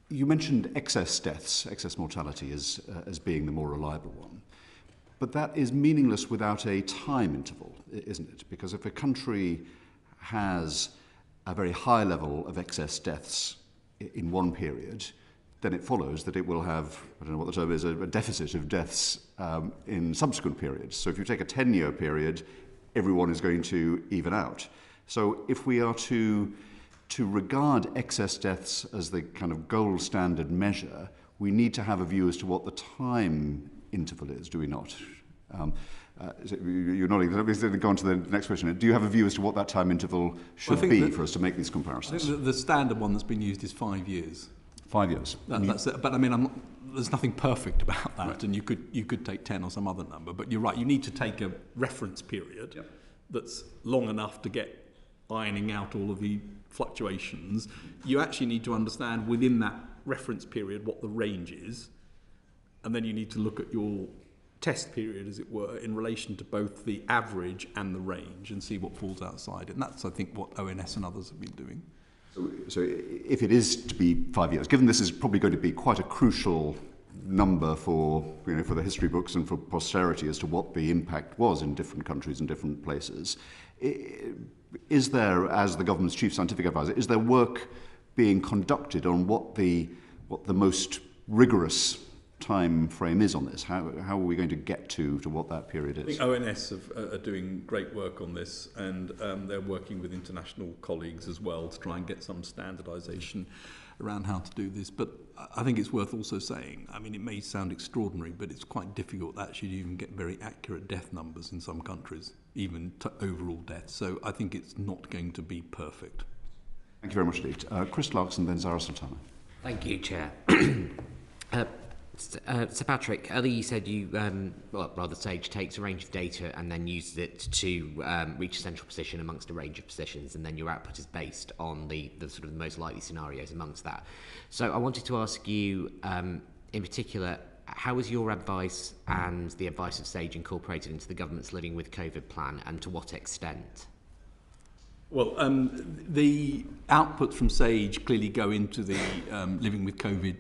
You mentioned excess deaths, excess mortality, as being the more reliable one. But that is meaningless without a time interval, isn't it? Because if a country has a very high level of excess deaths in one period, then it follows that it will have, I don't know what the term is, a deficit of deaths in subsequent periods. So if you take a 10-year period, everyone is going to even out. So if we are to regard excess deaths as the kind of gold standard measure, we need to have a view as to what the time interval is, do we not? You're nodding. Let me go on to the next question. Do you have a view as to what that time interval should be for us to make these comparisons? I think the standard one that's been used is 5 years. 5 years. That's it. But I mean, there's nothing perfect about that, right. And you could take 10 or some other number. But you're right. You need to take a reference period that's long enough to get ironing out all of the fluctuations. You actually need to understand within that reference period what the range is, and then you need to look at your test period, as it were, in relation to both the average and the range, and see what falls outside. And that's, I think, what ONS and others have been doing. So if it is to be 5 years, given this is probably going to be quite a crucial number for, for the history books and for posterity as to what the impact was in different countries and different places. Is there, as the government's chief scientific advisor, is there work being conducted on what the most rigorous time frame is on this? How are we going to get to what that period is? I think ONS are doing great work on this, and they're working with international colleagues as well to try and get some standardisation around how to do this. But I think it's worth also saying, I mean, it may sound extraordinary, but it's quite difficult actually to even get very accurate death numbers in some countries, even to overall deaths. So I think it's not going to be perfect. Thank you very much indeed. Chris Clarkson, then Zara Sultana. Thank you, Chair. Sir Patrick, earlier you said you, Sage takes a range of data and then uses it to reach a central position amongst a range of positions, and then your output is based on the sort of the most likely scenarios amongst that. So I wanted to ask you, in particular, how is your advice and the advice of Sage incorporated into the government's Living with COVID plan, and to what extent? Well, the outputs from Sage clearly go into the Living with COVID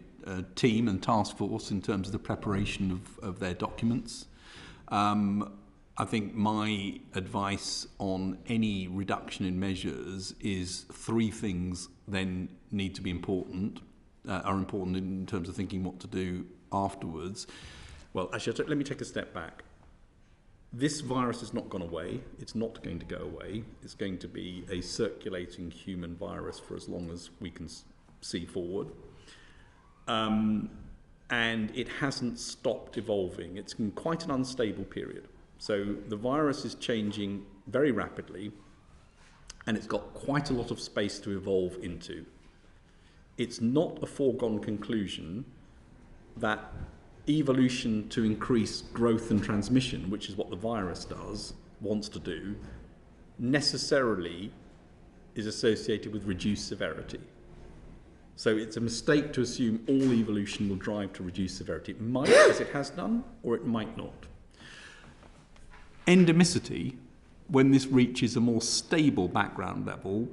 team and task force in terms of the preparation of their documents. I think my advice on any reduction in measures is three things then need to be important, are important in terms of thinking what to do afterwards. Well, actually, let me take a step back. This virus has not gone away. It's not going to go away. It's going to be a circulating human virus for as long as we can see forward. And it hasn't stopped evolving. It's in quite an unstable period. So the virus is changing very rapidly, and it's got quite a lot of space to evolve into. It's not a foregone conclusion that evolution to increase growth and transmission, which is what the virus wants to do, necessarily is associated with reduced severity. So it's a mistake to assume all evolution will drive to reduced severity. It might, as it has done, or it might not. Endemicity, when this reaches a more stable background level,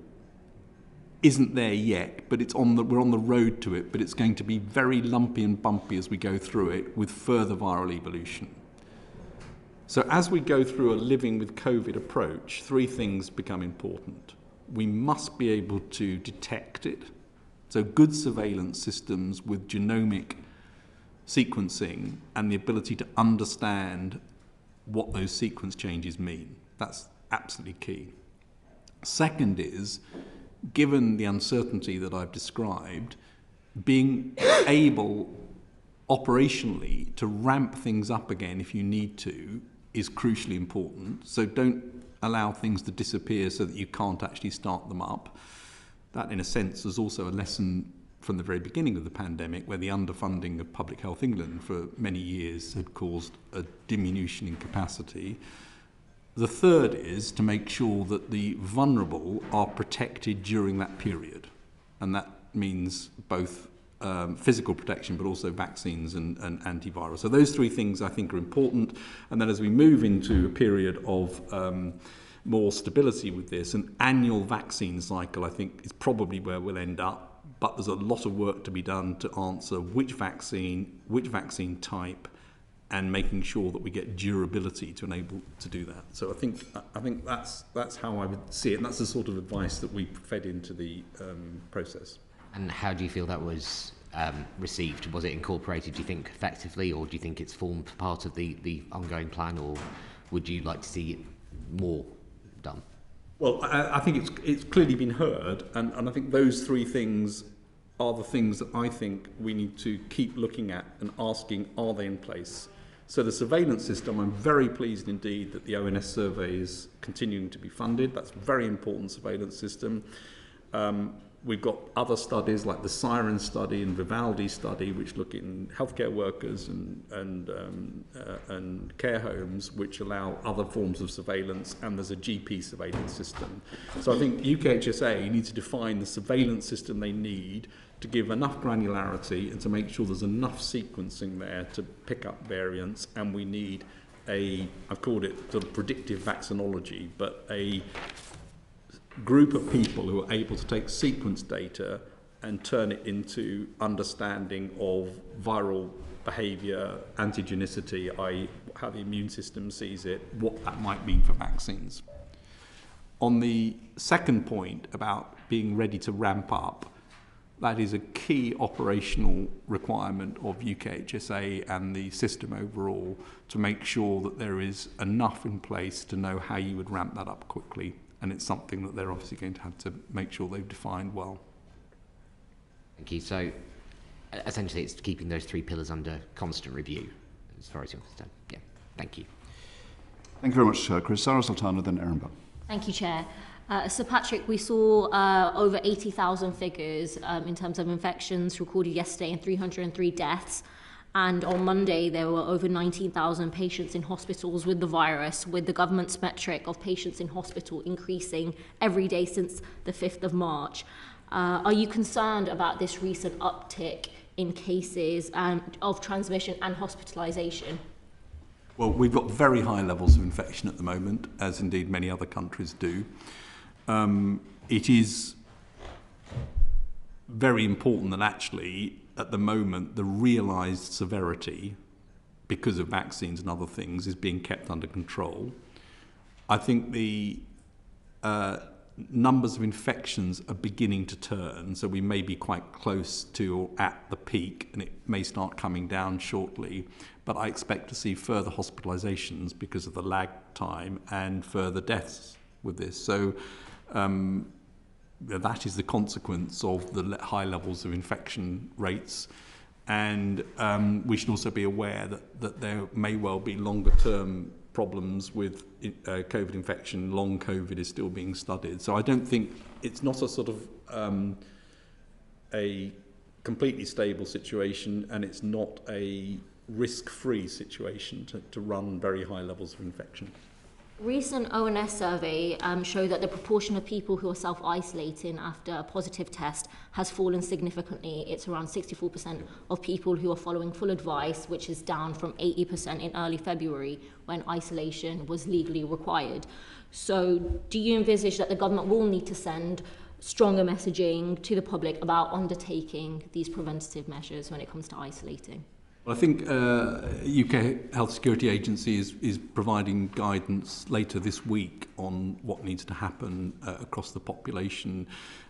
isn't there yet, but we're on the road to it, but it's going to be very lumpy and bumpy as we go through it with further viral evolution. So as we go through a living with COVID approach, three things become important. We must be able to detect it. So good surveillance systems with genomic sequencing and the ability to understand what those sequence changes mean. That's absolutely key. Second is, given the uncertainty that I've described, being able operationally to ramp things up again if you need to is crucially important. So don't allow things to disappear so that you can't actually start them up. That, in a sense, was also a lesson from the very beginning of the pandemic, where the underfunding of Public Health England for many years had caused a diminution in capacity. The third is to make sure that the vulnerable are protected during that period. And that means both physical protection, but also vaccines and antivirals. So those three things I think are important. And then as we move into a period of more stability with this, an annual vaccine cycle, I think, is probably where we'll end up. But there's a lot of work to be done to answer which vaccine type, and making sure that we get durability to enable to do that. So I think that's how I would see it, and that's the sort of advice that we fed into the process. And how do you feel that was received? Was it incorporated, do you think, effectively, or do you think it's formed part of the ongoing plan, or would you like to see more done? Well, I think it's clearly been heard, and I think those three things are the things that I think we need to keep looking at and asking, are they in place? So the surveillance system, I'm very pleased indeed that the ONS survey is continuing to be funded. That's a very important surveillance system. We've got other studies like the Siren study and Vivaldi study, which look in healthcare workers and care homes, which allow other forms of surveillance, and there's a GP surveillance system. So I think UKHSA needs to define the surveillance system they need to give enough granularity and to make sure there's enough sequencing there to pick up variants, and we need I've called it sort of predictive vaccinology, but a group of people who are able to take sequence data and turn it into understanding of viral behaviour, antigenicity, i.e. how the immune system sees it, what that might mean for vaccines. On the second point about being ready to ramp up, that is a key operational requirement of UKHSA and the system overall to make sure that there is enough in place to know how you would ramp that up quickly. And it's something that they're obviously going to have to make sure they've defined well. Thank you. So essentially it's keeping those three pillars under constant review, as far as you understand. Yeah, thank you. Thank you very much, Chris. Sarah Sultana, then Erin Bell. Thank you, Chair. Sir Patrick, we saw over 80,000 figures in terms of infections recorded yesterday and 303 deaths. And on Monday, there were over 19,000 patients in hospitals with the virus, with the government's metric of patients in hospital increasing every day since the 5th of March. Are you concerned about this recent uptick in cases of transmission and hospitalisation? Well, we've got very high levels of infection at the moment, as indeed many other countries do. It is very important that actually, at the moment, the realised severity, because of vaccines and other things, is being kept under control. I think the numbers of infections are beginning to turn, so we may be quite close to or at the peak, and it may start coming down shortly. But I expect to see further hospitalisations because of the lag time and further deaths with this. So that is the consequence of the high levels of infection rates. And we should also be aware that there may well be longer term problems with COVID infection. Long COVID is still being studied. So I don't think it's not a sort of a completely stable situation, and it's not a risk-free situation to run very high levels of infection. Recent ONS survey showed that the proportion of people who are self-isolating after a positive test has fallen significantly. It's around 64% of people who are following full advice, which is down from 80% in early February when isolation was legally required. So do you envisage that the government will need to send stronger messaging to the public about undertaking these preventative measures when it comes to isolating? Well, I think UK Health Security Agency is providing guidance later this week on what needs to happen across the population.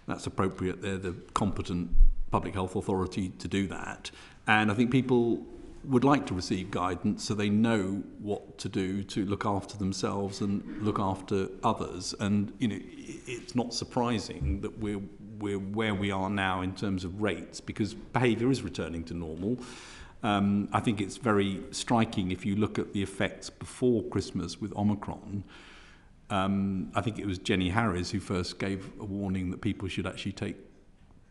That's appropriate. They're the competent public health authority to do that. And I think people would like to receive guidance so they know what to do to look after themselves and look after others. And, you know, it's not surprising that we're where we are now in terms of rates, because behaviour is returning to normal. I think it's very striking if you look at the effects before Christmas with Omicron. I think it was Jenny Harris who first gave a warning that people should actually take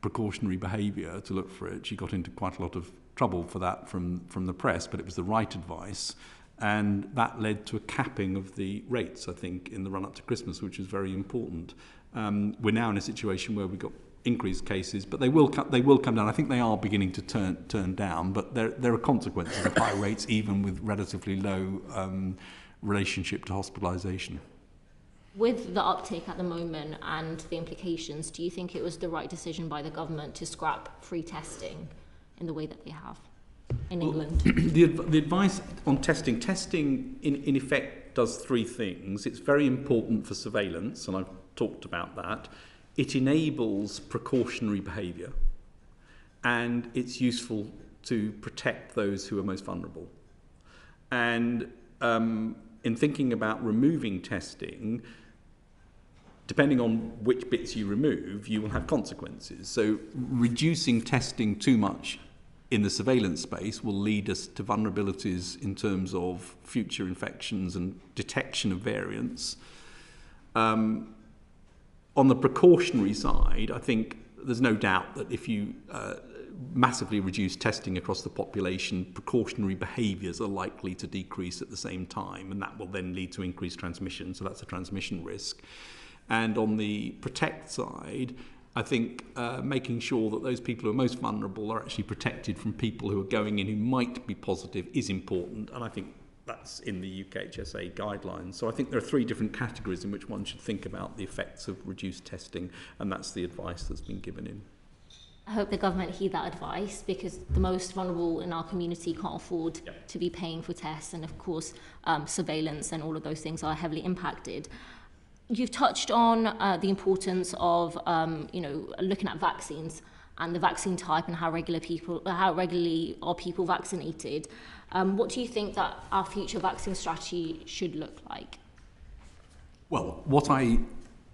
precautionary behaviour to look for it. She got into quite a lot of trouble for that from the press, but it was the right advice. And that led to a capping of the rates, I think, in the run-up to Christmas, which is very important. We're now in a situation where we've got increased cases, but they will come down. I think they are beginning to turn down, but there are consequences of high rates, even with relatively low relationship to hospitalisation. With the uptake at the moment and the implications, do you think it was the right decision by the government to scrap free testing in the way that they have in England? The advice on testing in effect does three things. It's very important for surveillance, and I've talked about that. It enables precautionary behaviour, and it's useful to protect those who are most vulnerable. And in thinking about removing testing, depending on which bits you remove, you will have consequences. So reducing testing too much in the surveillance space will lead us to vulnerabilities in terms of future infections and detection of variants. On the precautionary side, I think there's no doubt that if you massively reduce testing across the population, precautionary behaviours are likely to decrease at the same time, and that will then lead to increased transmission, so that's a transmission risk. And on the protect side, I think making sure that those people who are most vulnerable are actually protected from people who are going in who might be positive is important, and I think that's in the UKHSA guidelines. So I think there are three different categories in which one should think about the effects of reduced testing, and that's the advice that's been given in. I hope the government heed that advice, because the most vulnerable in our community can't afford to be paying for tests, and of course surveillance and all of those things are heavily impacted. You've touched on the importance of looking at vaccines and the vaccine type and how regularly are people vaccinated. What do you think that our future vaccine strategy should look like? Well, what I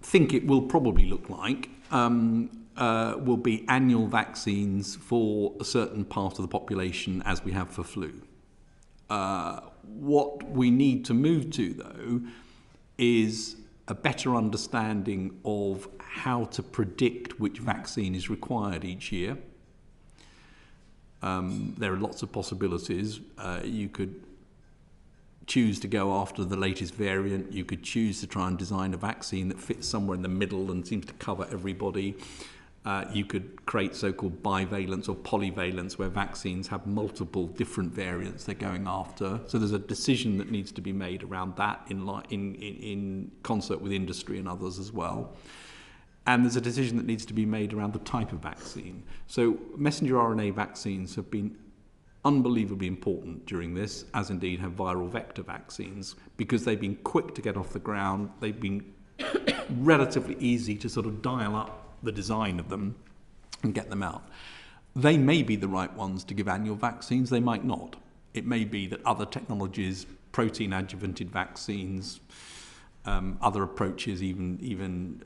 think it will probably look like will be annual vaccines for a certain part of the population as we have for flu. What we need to move to, though, is a better understanding of how to predict which vaccine is required each year. There are lots of possibilities. You could choose to go after the latest variant. You could choose to try and design a vaccine that fits somewhere in the middle and seems to cover everybody. You could create so-called bivalence or polyvalence, where vaccines have multiple different variants they're going after. So there's a decision that needs to be made around that in concert with industry and others as well. And there's a decision that needs to be made around the type of vaccine. So messenger RNA vaccines have been unbelievably important during this, as indeed have viral vector vaccines, because they've been quick to get off the ground. They've been relatively easy to sort of dial up the design of them and get them out. They may be the right ones to give annual vaccines, they might not. It may be that other technologies, protein adjuvanted vaccines, other approaches, even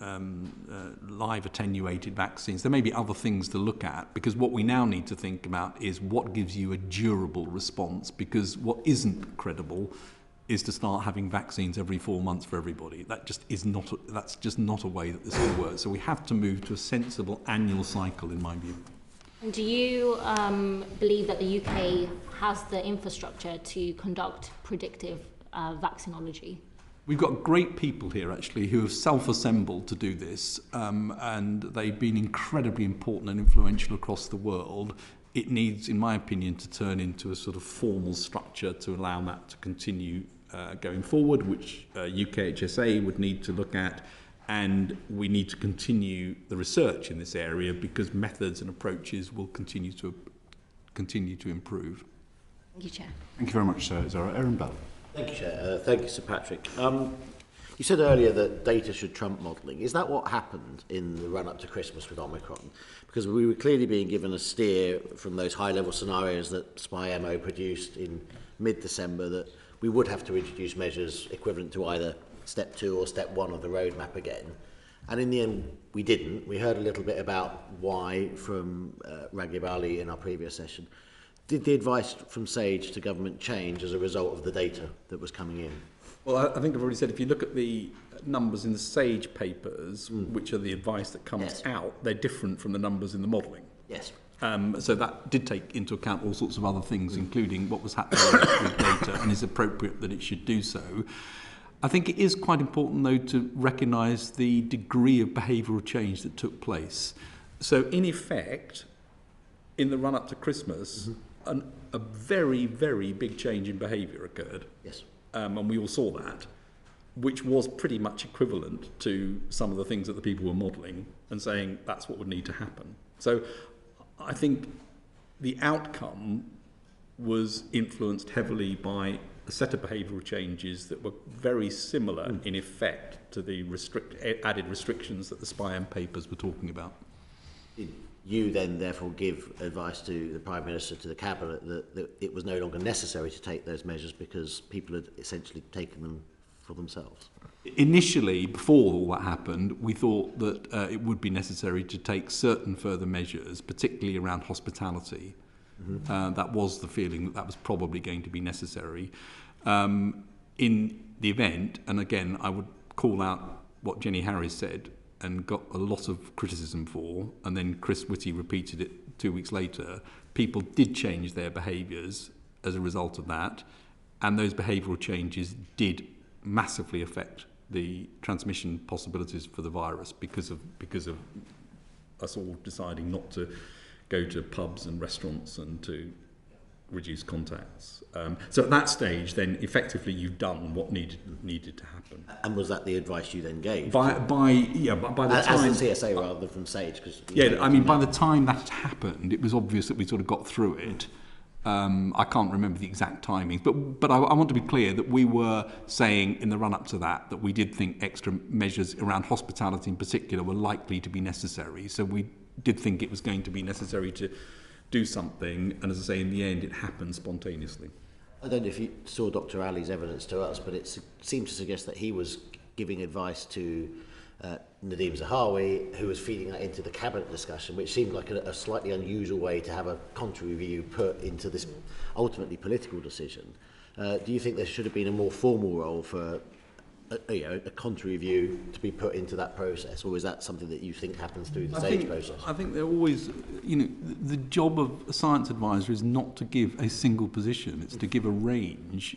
live attenuated vaccines, there may be other things to look at, because what we now need to think about is what gives you a durable response, because what isn't credible is to start having vaccines every 4 months for everybody. That's just not a way that this will work. So we have to move to a sensible annual cycle, in my view. And do you believe that the UK has the infrastructure to conduct predictive vaccinology? We've got great people here, actually, who have self-assembled to do this, and they've been incredibly important and influential across the world. It needs, in my opinion, to turn into a sort of formal structure to allow that to continue going forward, which UKHSA would need to look at, and we need to continue the research in this area, because methods and approaches will continue to improve. Thank you, Chair. Thank you very much, Zara. Aaron Bell. Thank you, Chair. Thank you, Sir Patrick. You said earlier that data should trump modelling. Is that what happened in the run-up to Christmas with Omicron? Because we were clearly being given a steer from those high-level scenarios that SPI-MO produced in mid-December that we would have to introduce measures equivalent to either step 2 or step 1 of the roadmap again. And in the end, we didn't. We heard a little bit about why from Raghib Ali in our previous session. Did the advice from SAGE to government change as a result of the data that was coming in? Well, I think I've already said, if you look at the numbers in the SAGE papers, which are the advice that comes out, they're different from the numbers in the modelling. Yes. So that did take into account all sorts of other things, including what was happening with data, and is appropriate that it should do so. I think it is quite important, though, to recognise the degree of behavioural change that took place. So, in effect, in the run-up to Christmas, a very, very big change in behaviour occurred. Yes. And we all saw that, which was pretty much equivalent to some of the things that the people were modelling and saying that's what would need to happen. So I think the outcome was influenced heavily by a set of behavioural changes that were very similar in effect to the added restrictions that the SPI-M papers were talking about. Did you then therefore give advice to the Prime Minister, to the Cabinet, that it was no longer necessary to take those measures because people had essentially taken them for themselves? Initially, before all that happened, we thought that it would be necessary to take certain further measures, particularly around hospitality. That was the feeling that was probably going to be necessary. In the event, and again, I would call out what Jenny Harries said and got a lot of criticism for, and then Chris Whitty repeated it 2 weeks later, people did change their behaviours as a result of that, and those behavioural changes did massively affect the transmission possibilities for the virus because of us all deciding not to go to pubs and restaurants and to reduce contacts. So at that stage, then effectively you've done what needed to happen. And was that the advice you then gave? By the time, as the CSA rather than from Sage? By the time that had happened, it was obvious that we sort of got through it. I can't remember the exact timings, but I want to be clear that we were saying in the run-up to that we did think extra measures around hospitality in particular were likely to be necessary. So we did think it was going to be necessary to do something, and as I say, in the end, it happened spontaneously. I don't know if you saw Dr. Ali's evidence to us, but it seemed to suggest that he was giving advice to Nadeem Zahawi, who was feeding that into the cabinet discussion, which seemed like a slightly unusual way to have a contrary view put into this ultimately political decision. Do you think there should have been a more formal role for a contrary view to be put into that process, or is that something that you think happens through the Sage process? I think they're always, the job of a science advisor is not to give a single position, it's to give a range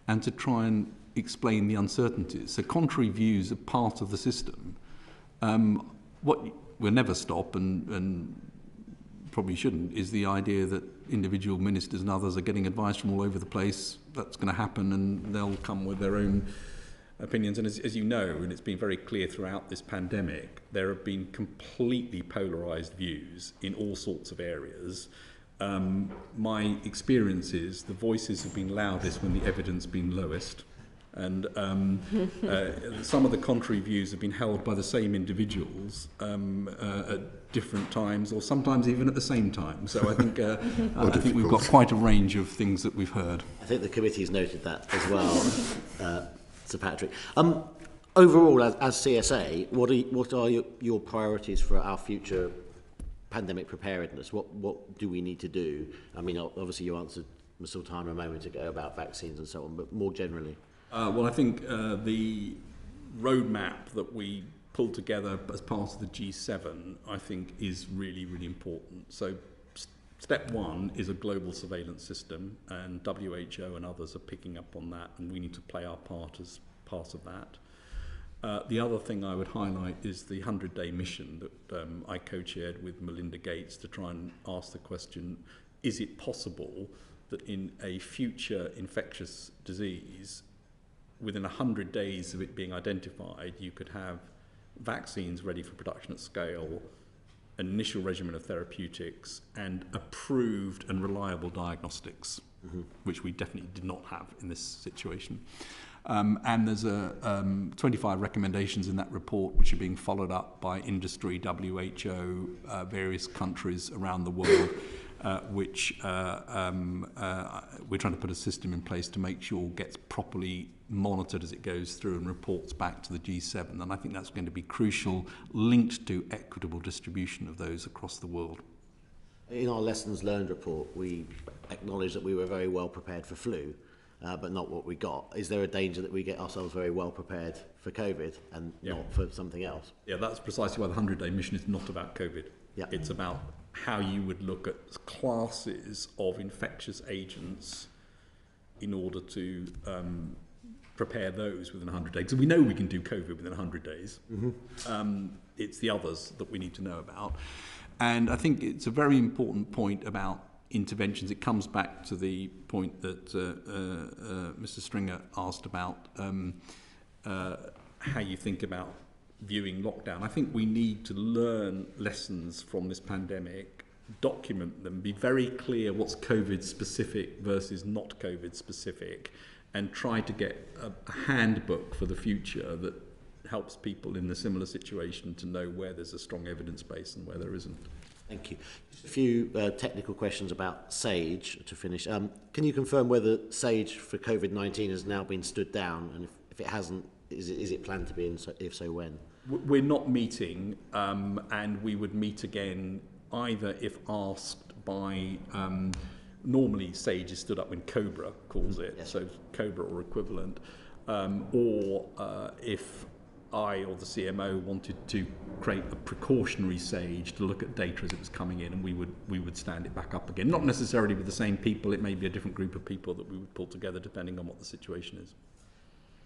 and to try and explain the uncertainties. So contrary views are part of the system. What will never stop, and probably shouldn't, is the idea that individual ministers and others are getting advice from all over the place. That's going to happen, and they'll come with their own opinions. And as you know, and it's been very clear throughout this pandemic, there have been completely polarised views in all sorts of areas. My experience is the voices have been loudest when the evidence has been lowest. And some of the contrary views have been held by the same individuals at different times, or sometimes even at the same time. So I think we've got quite a range of things that we've heard. I think the committee's noted that as well, Sir Patrick. Overall, as CSA, what are your priorities for our future pandemic preparedness? What do we need to do? I mean, obviously you answered Ms. Sultana a moment ago about vaccines and so on, but more generally. Well, I think the roadmap that we pulled together as part of the G7, I think, is really, really important. So step one is a global surveillance system, and WHO and others are picking up on that, and we need to play our part as part of that. The other thing I would highlight is the 100-day mission that I co-chaired with Melinda Gates to try and ask the question, is it possible that in a future infectious disease, within 100 days of it being identified, you could have vaccines ready for production at scale, an initial regimen of therapeutics, and approved and reliable diagnostics, which we definitely did not have in this situation. And there's 25 recommendations in that report which are being followed up by industry, WHO, various countries around the world, which we're trying to put a system in place to make sure gets properly monitored as it goes through and reports back to the G7. And I think that's going to be crucial, linked to equitable distribution of those across the world. In our lessons learned report, we acknowledge that we were very well prepared for flu, but not what we got. Is there a danger that we get ourselves very well prepared for COVID and not for something else? Yeah, that's precisely why the 100-day mission is not about COVID. Yeah. It's about how you would look at classes of infectious agents in order to prepare those within 100 days. So we know we can do COVID within 100 days. It's the others that we need to know about. And I think it's a very important point about interventions. It comes back to the point that Mr. Stringer asked about how you think about viewing lockdown. I think we need to learn lessons from this pandemic, document them, be very clear what's COVID specific versus not COVID specific, and try to get a handbook for the future that helps people in a similar situation to know where there's a strong evidence base and where there isn't. Thank you. Just a few technical questions about SAGE to finish. Can you confirm whether SAGE for COVID-19 has now been stood down, and if it hasn't, is it planned to be, and if so, when? We're not meeting, and we would meet again either if asked by, normally SAGE is stood up when COBRA calls it, yes. So COBRA or equivalent, or if I or the CMO wanted to create a precautionary SAGE to look at data as it was coming in, and we would stand it back up again. Not necessarily with the same people, it may be a different group of people that we would pull together depending on what the situation is.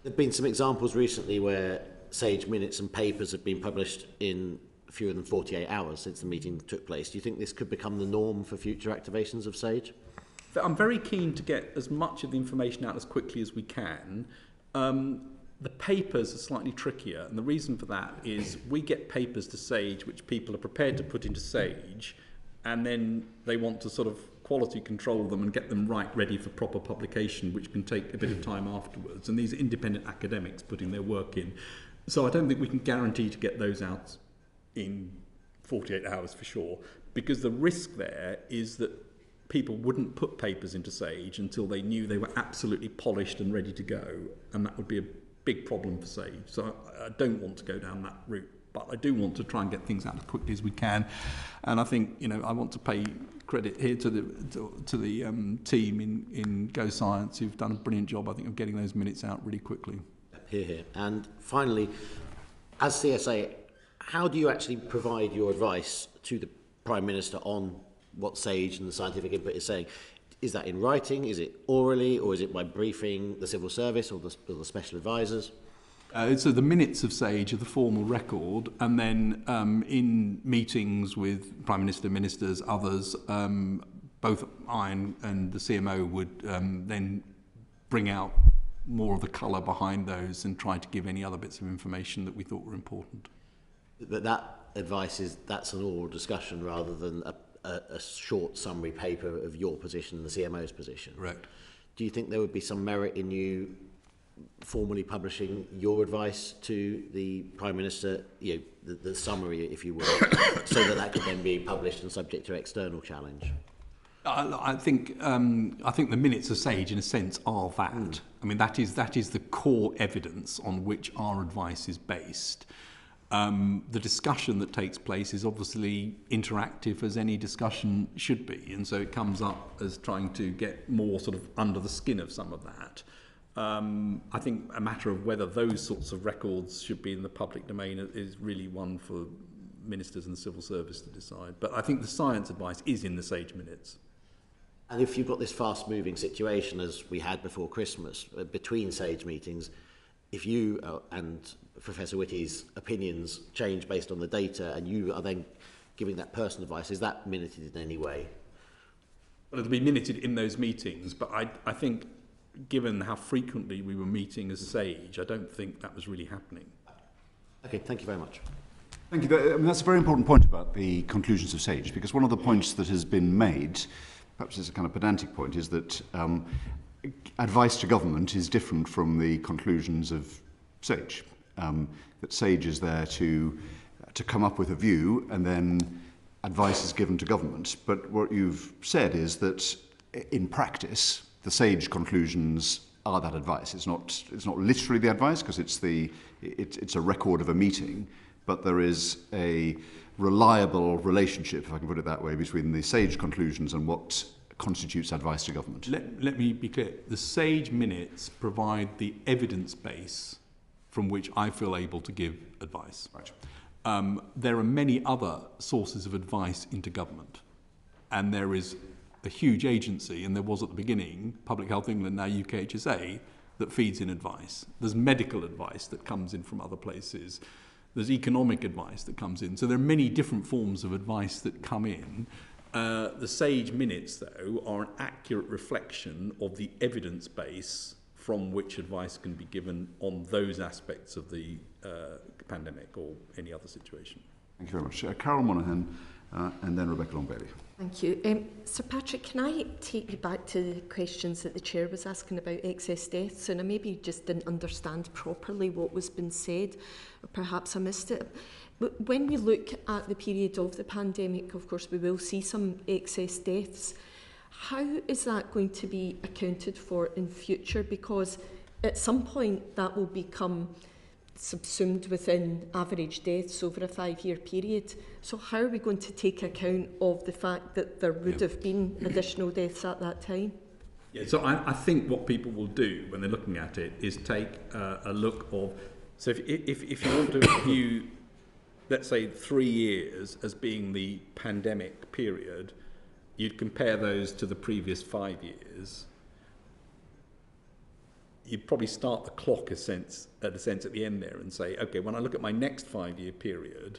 There have been some examples recently where SAGE minutes and papers have been published in fewer than 48 hours since the meeting took place. Do you think this could become the norm for future activations of SAGE? I'm very keen to get as much of the information out as quickly as we can. The papers are slightly trickier, and the reason for that is we get papers to Sage which people are prepared to put into Sage, and then they want to sort of quality control them and get them ready for proper publication, which can take a bit of time afterwards. And these are independent academics putting their work in. So I don't think we can guarantee to get those out in 48 hours for sure, because the risk there is that people wouldn't put papers into Sage until they knew they were absolutely polished and ready to go, and that would be a big problem for Sage. So I don't want to go down that route, but I do want to try and get things out as quickly as we can. And I think, you know, I want to pay credit here to the team in Go Science, who've done a brilliant job, I think, of getting those minutes out really quickly. Here. And finally, as CSA, how do you actually provide your advice to the Prime Minister on what Sage and the scientific input is saying? Is that in writing? Is it orally? Or is it by briefing the civil service or the special advisors? So the minutes of Sage are the formal record, and then in meetings with Prime Minister, ministers, others, both I and the CMO would then bring out more of the colour behind those and try to give any other bits of information that we thought were important. But that advice that's an oral discussion rather than a short summary paper of your position and the CMO's position. Correct. Do you think there would be some merit in you formally publishing your advice to the Prime Minister, you know, the summary, if you will, so that could then be published and subject to external challenge? I think the minutes of Sage, in a sense, are that. I mean, that is the core evidence on which our advice is based. The discussion that takes place is obviously interactive, as any discussion should be, and so it comes up as trying to get more sort of under the skin of some of that. I think a matter of whether those sorts of records should be in the public domain is really one for ministers and the civil service to decide. But I think the science advice is in the Sage minutes. And if you've got this fast-moving situation, as we had before Christmas, between Sage meetings, if you and Professor Whitty's opinions change based on the data, and you are then giving that personal advice, is that minuted in any way? Well, it'll be minuted in those meetings, but I think, given how frequently we were meeting as Sage, I don't think that was really happening. Okay, thank you very much. Thank you. I mean, that's a very important point about the conclusions of Sage, because one of the points that has been made, perhaps it's a kind of pedantic point, is that advice to government is different from the conclusions of Sage. That Sage is there to come up with a view, and then advice is given to government. But what you've said is that in practice, the Sage conclusions are that advice. It's not literally the advice, because it's a record of a meeting, but there is a reliable relationship, if I can put it that way, between the Sage conclusions and what constitutes advice to government. Let me be clear. The Sage minutes provide the evidence base from which I feel able to give advice. Right. There are many other sources of advice into government, and there is a huge agency, and there was at the beginning, Public Health England, now UKHSA, that feeds in advice. There's medical advice that comes in from other places. There's economic advice that comes in. So there are many different forms of advice that come in. The Sage minutes, though, are an accurate reflection of the evidence base from which advice can be given on those aspects of the pandemic or any other situation. Thank you very much. Carol Monaghan and then Rebecca Long-Bailey. Thank you. Sir Patrick, can I take you back to the questions that the Chair was asking about excess deaths? And I maybe just didn't understand properly what was being said, or perhaps I missed it. But when we look at the period of the pandemic, of course, we will see some excess deaths. How is that going to be accounted for in future? Because at some point that will become subsumed within average deaths over a 5-year period. So how are we going to take account of the fact that there would have been additional deaths at that time? Yeah, so I think what people will do when they're looking at it is take a look of, so if you want to view, let's say, 3 years as being the pandemic period, you'd compare those to the previous 5 years. You'd probably start the clock at the end there and say, okay, when I look at my next 5-year period,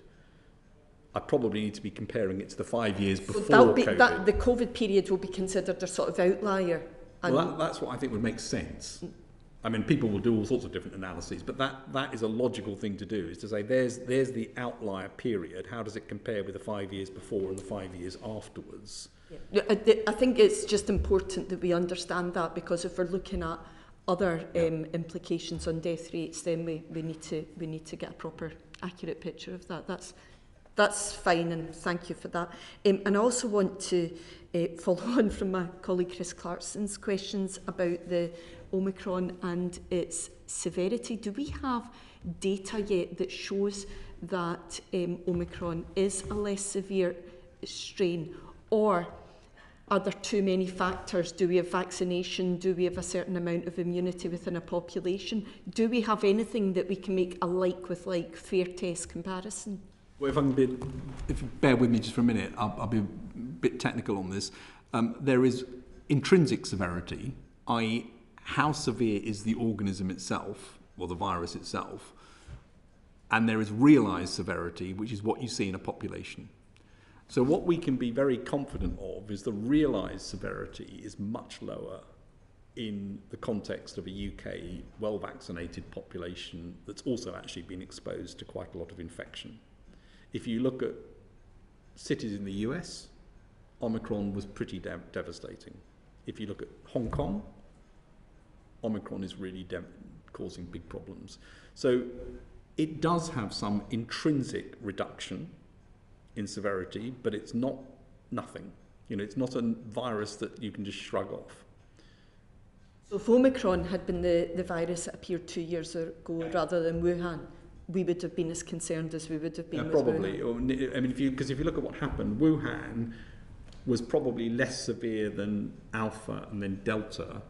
I probably need to be comparing it to the 5 years before COVID. The COVID period will be considered a sort of outlier. Well, that's what I think would make sense. I mean, people will do all sorts of different analyses, but that is a logical thing to do, is to say there's the outlier period. How does it compare with the 5 years before and the 5 years afterwards? Yeah. I think it's just important that we understand that, because if we're looking at other implications on death rates, then we need to get a proper, accurate picture of that. That's fine, and thank you for that. And I also want to follow on from my colleague Chris Clarkson's questions about the Omicron and its severity. Do we have data yet that shows that Omicron is a less severe strain, or are there too many factors? Do we have vaccination? Do we have a certain amount of immunity within a population? Do we have anything that we can make a like with like fair test comparison? Well, if you bear with me just for a minute, I'll be a bit technical on this. There is intrinsic severity, i.e. how severe is the organism itself, or the virus itself, and there is realised severity, which is what you see in a population. So what we can be very confident of is the realised severity is much lower in the context of a UK well-vaccinated population that's also actually been exposed to quite a lot of infection. If you look at cities in the US, Omicron was pretty devastating. If you look at Hong Kong, Omicron is really causing big problems. So it does have some intrinsic reduction in severity, but it's not nothing. It's not a virus that you can just shrug off. So if Omicron had been the virus that appeared 2 years ago rather than Wuhan, we would have been as concerned as we would have been with probably. Wuhan. I mean, if you look at what happened, Wuhan was probably less severe than Alpha and then Delta,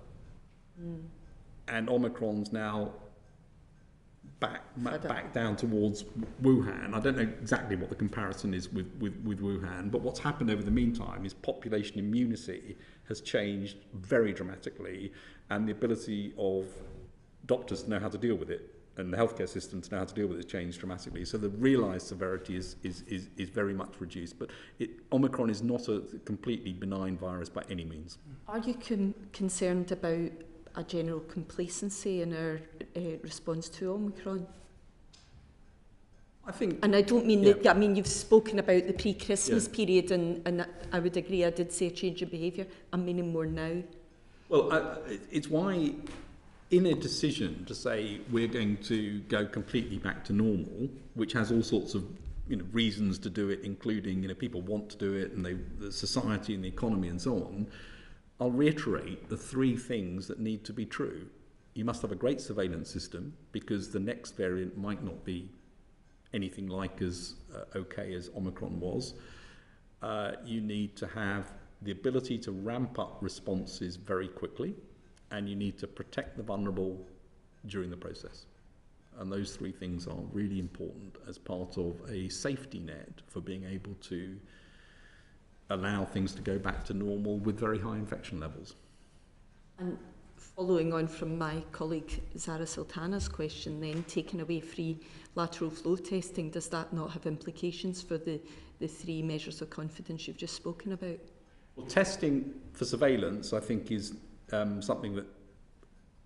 and Omicron's now back down towards Wuhan. I don't know exactly what the comparison is with Wuhan, but what's happened over the meantime is population immunity has changed very dramatically, and the ability of doctors to know how to deal with it and the healthcare system to know how to deal with it has changed dramatically. So the realised severity is very much reduced. But Omicron is not a completely benign virus by any means. Are you concerned about a general complacency in our response to Omicron? I think, and I don't mean that. I mean, you've spoken about the pre-Christmas period, and I would agree. I did say a change in behaviour. I'm meaning more now. Well, it's why, in a decision to say we're going to go completely back to normal, which has all sorts of reasons to do it, including people want to do it, and the society and the economy and so on. I'll reiterate the three things that need to be true. You must have a great surveillance system, because the next variant might not be anything like as okay as Omicron was. You need to have the ability to ramp up responses very quickly, and you need to protect the vulnerable during the process. And those three things are really important as part of a safety net for being able to allow things to go back to normal with very high infection levels. And following on from my colleague Zara Sultana's question then, taking away free lateral flow testing, does that not have implications for the three measures of confidence you've just spoken about? Well, testing for surveillance, I think, is something that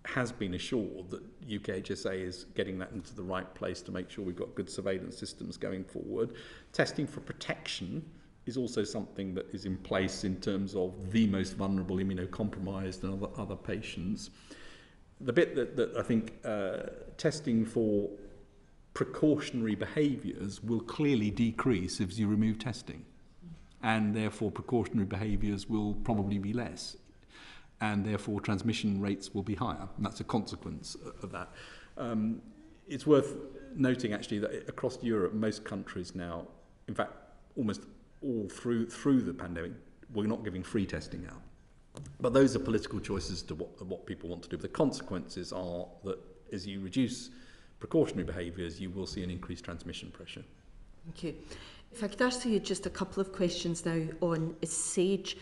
has been assured that UKHSA is getting that into the right place to make sure we've got good surveillance systems going forward. Testing for protection is also something that is in place in terms of the most vulnerable, immunocompromised and other patients. The bit that I think testing for precautionary behaviours will clearly decrease if you remove testing, and therefore precautionary behaviours will probably be less, and therefore transmission rates will be higher, and that's a consequence of that. It's worth noting actually that across Europe, most countries now, in fact almost all through the pandemic, we're not giving free testing out. But those are political choices to what people want to do. The consequences are that as you reduce precautionary behaviours, you will see an increased transmission pressure. Thank you. If I could ask you just a couple of questions now on SAGE.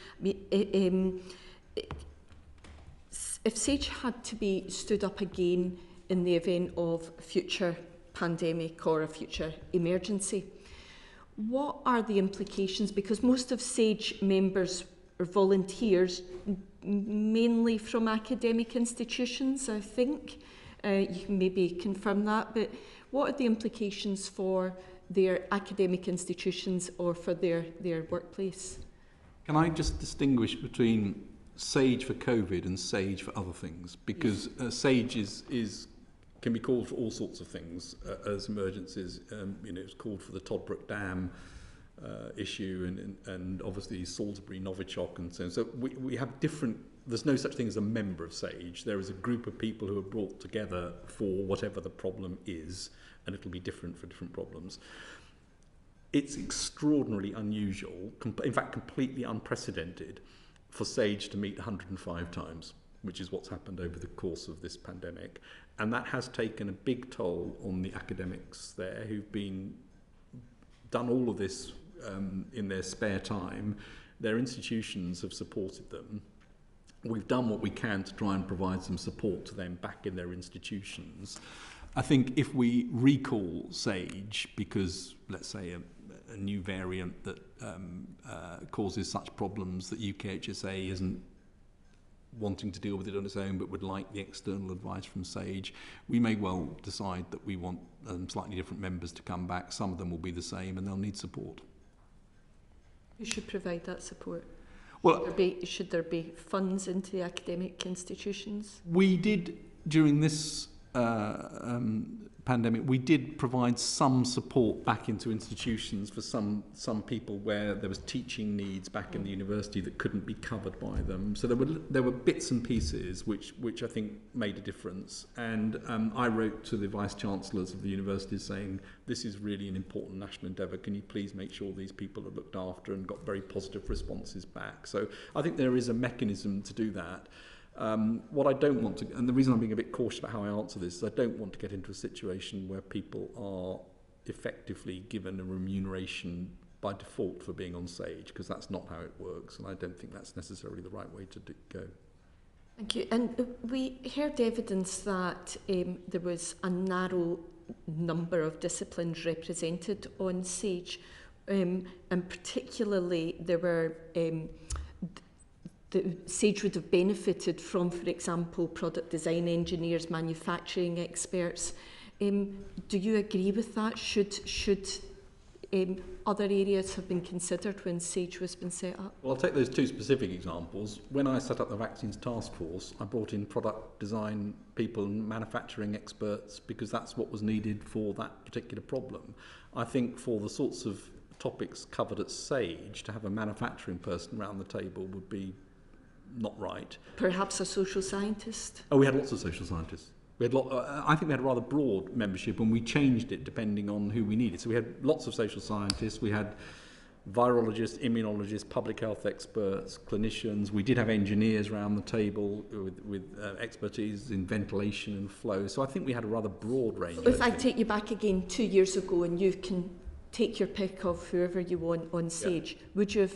If SAGE had to be stood up again in the event of a future pandemic or a future emergency, what are the implications? Because most of SAGE members are volunteers, mainly from academic institutions, I think. You can maybe confirm that, but what are the implications for their academic institutions or for their workplace? Can I just distinguish between SAGE for COVID and SAGE for other things? Because SAGE can be called for all sorts of things as emergencies. It's called for the Toddbrook Dam issue and obviously Salisbury, Novichok and so on. So we have different, there's no such thing as a member of SAGE. There is a group of people who are brought together for whatever the problem is, and it'll be different for different problems. It's extraordinarily unusual, in fact completely unprecedented, for SAGE to meet 105 times, which is what's happened over the course of this pandemic. And that has taken a big toll on the academics there who've done all of this in their spare time. Their institutions have supported them. We've done what we can to try and provide some support to them back in their institutions. I think if we recall SAGE because, let's say, a new variant that causes such problems that UKHSA isn't wanting to deal with it on its own but would like the external advice from SAGE, we may well decide that we want slightly different members to come back. Some of them will be the same and they'll need support. Who should provide that support? Well, should there be funds into the academic institutions? We did, during this pandemic, we did provide some support back into institutions for some people where there was teaching needs back in the university that couldn't be covered by them. So there were bits and pieces which I think made a difference. And I wrote to the vice chancellors of the universities saying, this is really an important national endeavour. Can you please make sure these people are looked after, and got very positive responses back. So I think there is a mechanism to do that. What I don't want to, and the reason I'm being a bit cautious about how I answer this, is I don't want to get into a situation where people are effectively given a remuneration by default for being on SAGE, because that's not how it works, and I don't think that's necessarily the right way to go. Thank you. And we heard evidence that there was a narrow number of disciplines represented on SAGE, and particularly there were the SAGE would have benefited from, for example, product design engineers, manufacturing experts. Do you agree with that? Should other areas have been considered when SAGE was been set up? Well, I'll take those two specific examples. When I set up the Vaccines Task Force, I brought in product design people and manufacturing experts because that's what was needed for that particular problem. I think for the sorts of topics covered at SAGE, to have a manufacturing person around the table would be not right. Perhaps a social scientist? Oh, we had lots of social scientists. I think we had a rather broad membership, and we changed it depending on who we needed. So we had lots of social scientists, we had virologists, immunologists, public health experts, clinicians. We did have engineers around the table with expertise in ventilation and flow. So I think we had a rather broad range. So if I take you back again 2 years ago and you can take your pick of whoever you want on SAGE, would you have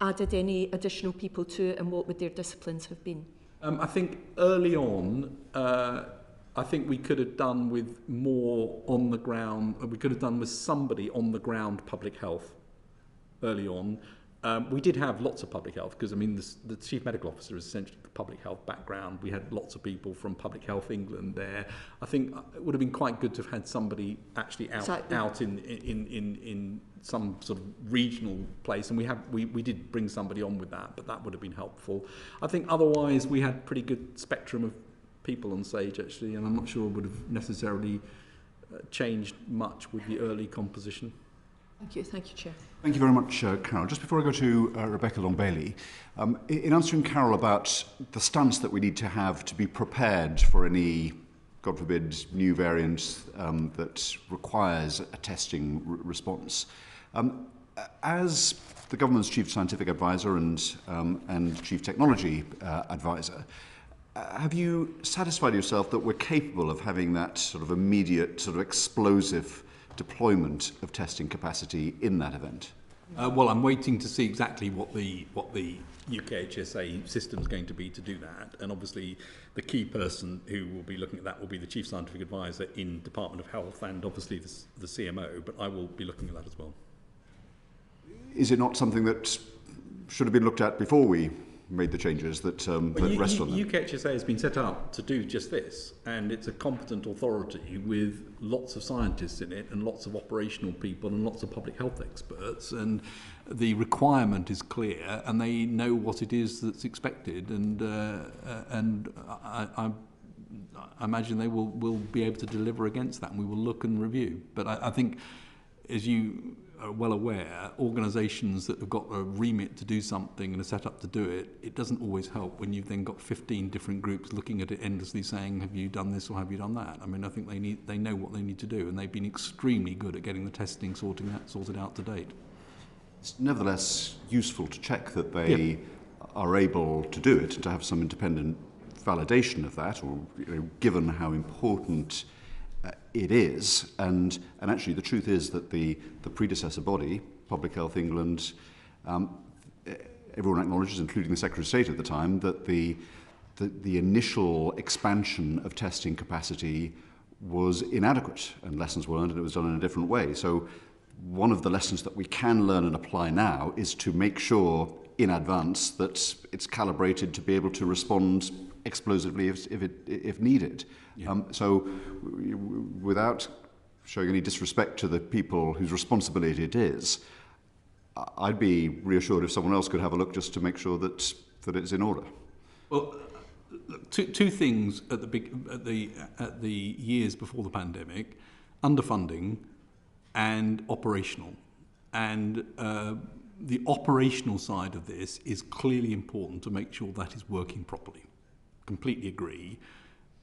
added any additional people to it, and what would their disciplines have been? I think early on, I think we could have done with more on the ground. We could have done with somebody on the ground public health early on. We did have lots of public health because, I mean, the Chief Medical Officer is essentially the public health background. We had lots of people from Public Health England there. I think it would have been quite good to have had somebody actually out in some sort of regional place, and we did bring somebody on with that, but that would have been helpful. I think otherwise we had pretty good spectrum of people on SAGE actually, and I'm not sure it would have necessarily changed much with the early composition. Thank you, Chair. Thank you very much, Carol. Just before I go to Rebecca Long-Bailey, in answering Carol about the stance that we need to have to be prepared for any, God forbid, new variant that requires a testing response, as the government's Chief Scientific Advisor and Chief Technology Advisor, have you satisfied yourself that we're capable of having that sort of immediate, sort of explosive deployment of testing capacity in that event? Well, I'm waiting to see exactly what the UKHSA system is going to be to do that, and obviously the key person who will be looking at that will be the Chief Scientific Advisor in Department of Health and obviously the CMO, but I will be looking at that as well. is it not something that should have been looked at before we made the changes that, that rest on them? UKHSA has been set up to do just this, and it's a competent authority with lots of scientists in it and lots of operational people and lots of public health experts, and the requirement is clear and they know what it is that's expected, and I imagine they will be able to deliver against that, and we will look and review. But I think, as you are well aware, organisations that have got a remit to do something and are set up to do it, it doesn't always help when you've then got 15 different groups looking at it endlessly saying, have you done this or have you done that? I mean, I think they know what they need to do, and they've been extremely good at getting the testing sorted out to date. It's nevertheless useful to check that they are able to do it and to have some independent validation of that, or given how important it is, and actually the truth is that the predecessor body, Public Health England, everyone acknowledges, including the Secretary of State at the time, that the initial expansion of testing capacity was inadequate and lessons were learned, and it was done in a different way. So one of the lessons that we can learn and apply now is to make sure in advance that it's calibrated to be able to respond explosively if needed. Yeah. So without showing any disrespect to the people whose responsibility it is, I'd be reassured if someone else could have a look just to make sure that it's in order. Well, two things at the years before the pandemic: underfunding and operational. And the operational side of this is clearly important to make sure that is working properly. Completely agree.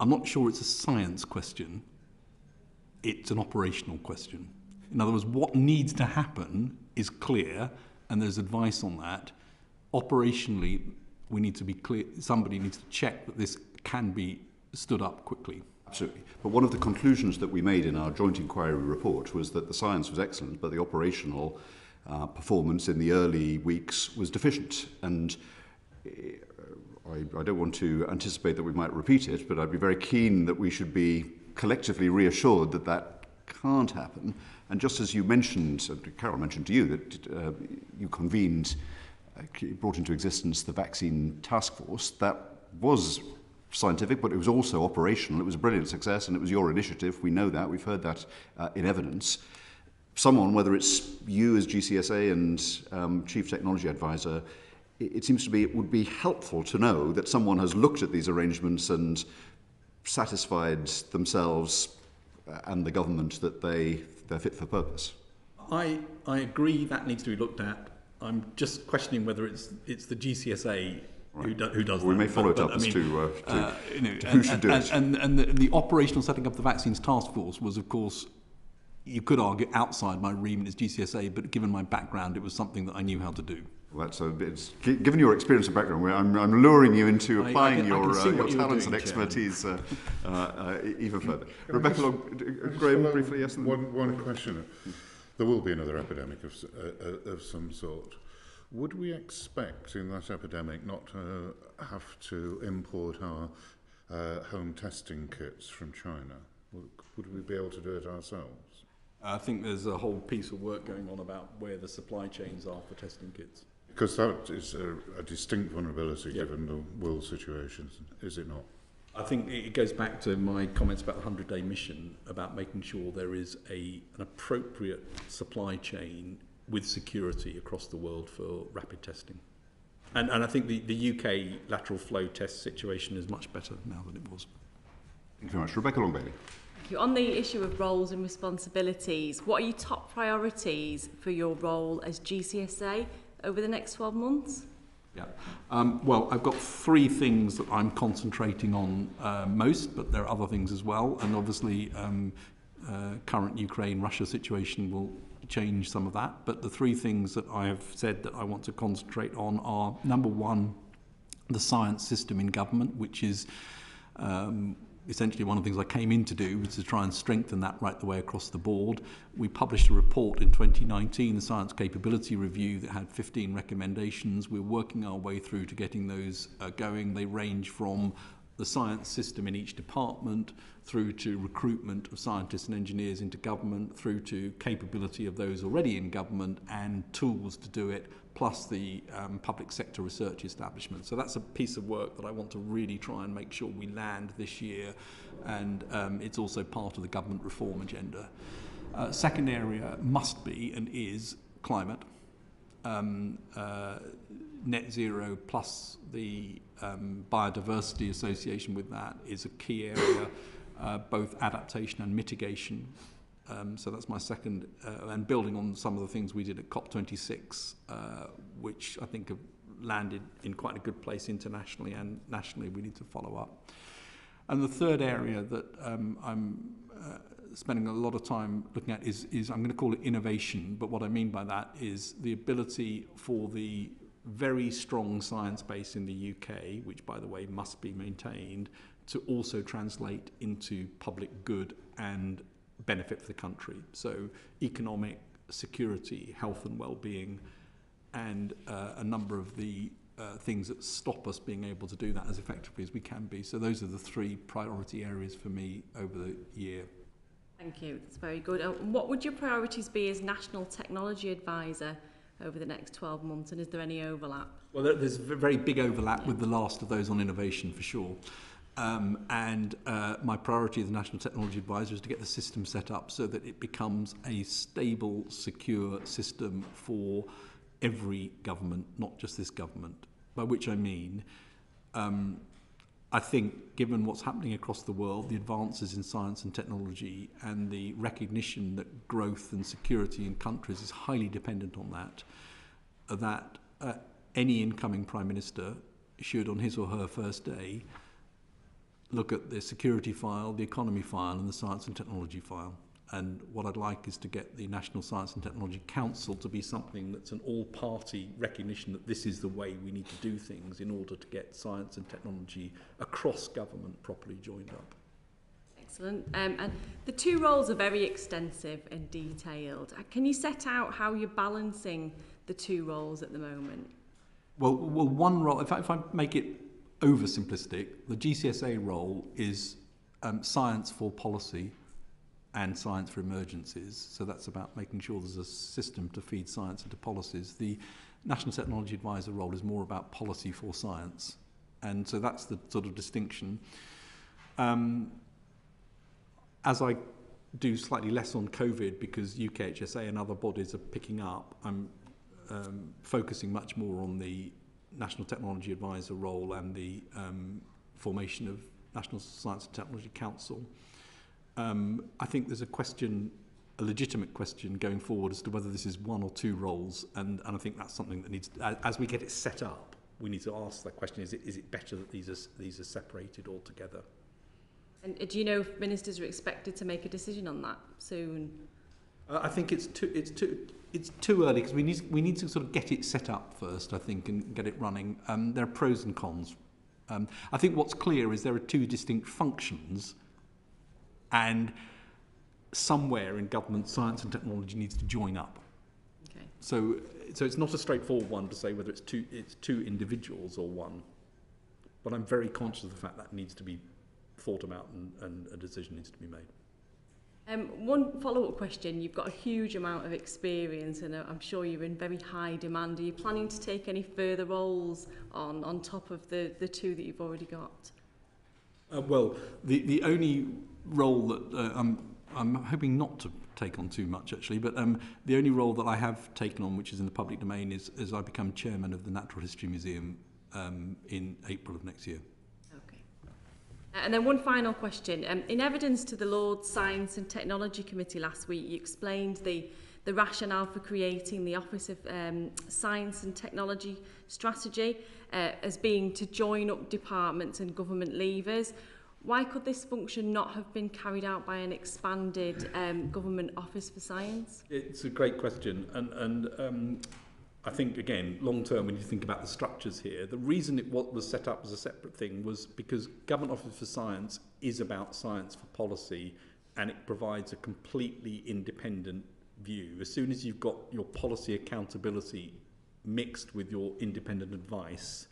I'm not sure it's a science question. It's an operational question. In other words, what needs to happen is clear, and there's advice on that. Operationally, we need to be clear. Somebody needs to check that this can be stood up quickly. Absolutely. But one of the conclusions that we made in our joint inquiry report was that the science was excellent, but the operational performance in the early weeks was deficient. And I don't want to anticipate that we might repeat it, but I'd be very keen that we should be collectively reassured that that can't happen. And just as you mentioned, Carol mentioned to you that you convened, brought into existence the vaccine task force, that was scientific, but it was also operational. It was a brilliant success, and it was your initiative. We know that. We've heard that in evidence. Someone, whether it's you as GCSA and Chief Technology Advisor, it seems to be it would be helpful to know that someone has looked at these arrangements and satisfied themselves and the government that they're fit for purpose. I agree that needs to be looked at. I'm just questioning whether it's the GCSA who does that. We may follow it up as to who should do it. And the operational setting up of the vaccines task force was, of course, you could argue outside my remit as GCSA, but given my background, it was something that I knew how to do. Well, given your experience and background, I'm luring you into applying your talents and expertise even further. Rebecca, Graham, briefly, yes? One question. There will be another epidemic of some sort. Would we expect in that epidemic not to have to import our home testing kits from China? Would we be able to do it ourselves? I think there's a whole piece of work going on about where the supply chains are for testing kits. Because that is a distinct vulnerability given the world situation, is it not? I think it goes back to my comments about the 100-day mission, about making sure there is an appropriate supply chain with security across the world for rapid testing. And I think the UK lateral flow test situation is much better now than it was. Thank you very much. Rebecca Long-Bailey. On the issue of roles and responsibilities, what are your top priorities for your role as GCSA over the next 12 months? Yeah. Well, I've got three things that I'm concentrating on most, but there are other things as well. And obviously, current Ukraine-Russia situation will change some of that. But the three things that I have said that I want to concentrate on are, number one, the science system in government, which is essentially one of the things I came in to do, was to try and strengthen that right the way across the board. We published a report in 2019, the Science Capability Review, that had 15 recommendations. We're working our way through to getting those going. They range from the science system in each department, through to recruitment of scientists and engineers into government, through to capability of those already in government and tools to do it, plus the public sector research establishment. So that's a piece of work that I want to really try and make sure we land this year, and it's also part of the government reform agenda. Second area must be and is climate. Net zero plus the biodiversity association with that is a key area, both adaptation and mitigation. So that's my second, and building on some of the things we did at COP26, which I think have landed in quite a good place internationally and nationally, we need to follow up. And the third area that I'm spending a lot of time looking at is I'm going to call it innovation, but what I mean by that is the ability for the very strong science base in the UK, which by the way must be maintained, to also translate into public good and benefit for the country. So economic, security, health and well-being, and a number of the things that stop us being able to do that as effectively as we can be. So those are the three priority areas for me over the year. Thank you, that's very good. What would your priorities be as National Technology Advisor over the next 12 months, and is there any overlap? Well, there's a very big overlap with the last of those on innovation for sure. My priority as the National Technology Advisor is to get the system set up so that it becomes a stable, secure system for every government, not just this government. By which I mean, I think given what's happening across the world, the advances in science and technology, and the recognition that growth and security in countries is highly dependent on that any incoming Prime Minister should, on his or her first day, look at the security file, the economy file, and the science and technology file. And what I'd like is to get the National Science and Technology Council to be something that's an all-party recognition that this is the way we need to do things in order to get science and technology across government properly joined up. Excellent. And the two roles are very extensive and detailed. Can you set out how you're balancing the two roles at the moment? Well, one role, if I make it oversimplistic, the GCSA role is science for policy and science for emergencies. So that's about making sure there's a system to feed science into policies. The National Technology Advisor role is more about policy for science. And so that's the sort of distinction. As I do slightly less on COVID because UKHSA and other bodies are picking up, I'm focusing much more on the National Technology Advisor role and the formation of National Science and Technology Council. I think there's a legitimate question going forward as to whether this is one or two roles, and I think that's something that needs, as we get it set up, we need to ask that question: is it better that these are separated altogether? And do you know if ministers are expected to make a decision on that soon? I think it's too early because we need to sort of get it set up first, I think, and get it running. There are pros and cons. I think what's clear is there are two distinct functions, and somewhere in government, science and technology needs to join up. Okay. So it's not a straightforward one to say whether it's two individuals or one, but I'm very conscious of the fact that needs to be thought about and a decision needs to be made. One follow-up question. You've got a huge amount of experience and I'm sure you're in very high demand. Are you planning to take any further roles on top of the two that you've already got? Well, the only role that I'm hoping not to take on too much actually, but the only role that I have taken on, which is in the public domain, is I become chairman of the Natural History Museum in April of next year. Okay. And then one final question. In evidence to the Lord's Science and Technology Committee last week, you explained the rationale for creating the Office of Science and Technology Strategy as being to join up departments and government levers. Why could this function not have been carried out by an expanded government office for science? It's a great question, and I think, again, long term, when you think about the structures here, the reason it was set up as a separate thing was because Government Office for Science is about science for policy, and it provides a completely independent view. As soon as you've got your policy accountability mixed with your independent advice,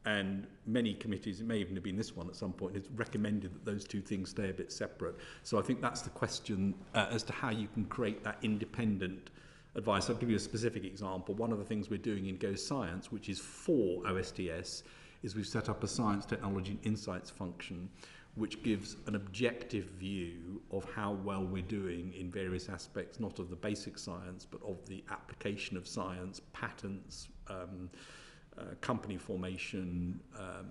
And many committees, it may even have been this one at some point, has recommended that those two things stay a bit separate. So I think that's the question as to how you can create that independent advice. I'll give you a specific example. One of the things we're doing in Go Science, which is for OSTS, is we've set up a Science, Technology and Insights function, which gives an objective view of how well we're doing in various aspects, not of the basic science, but of the application of science, patents, company formation,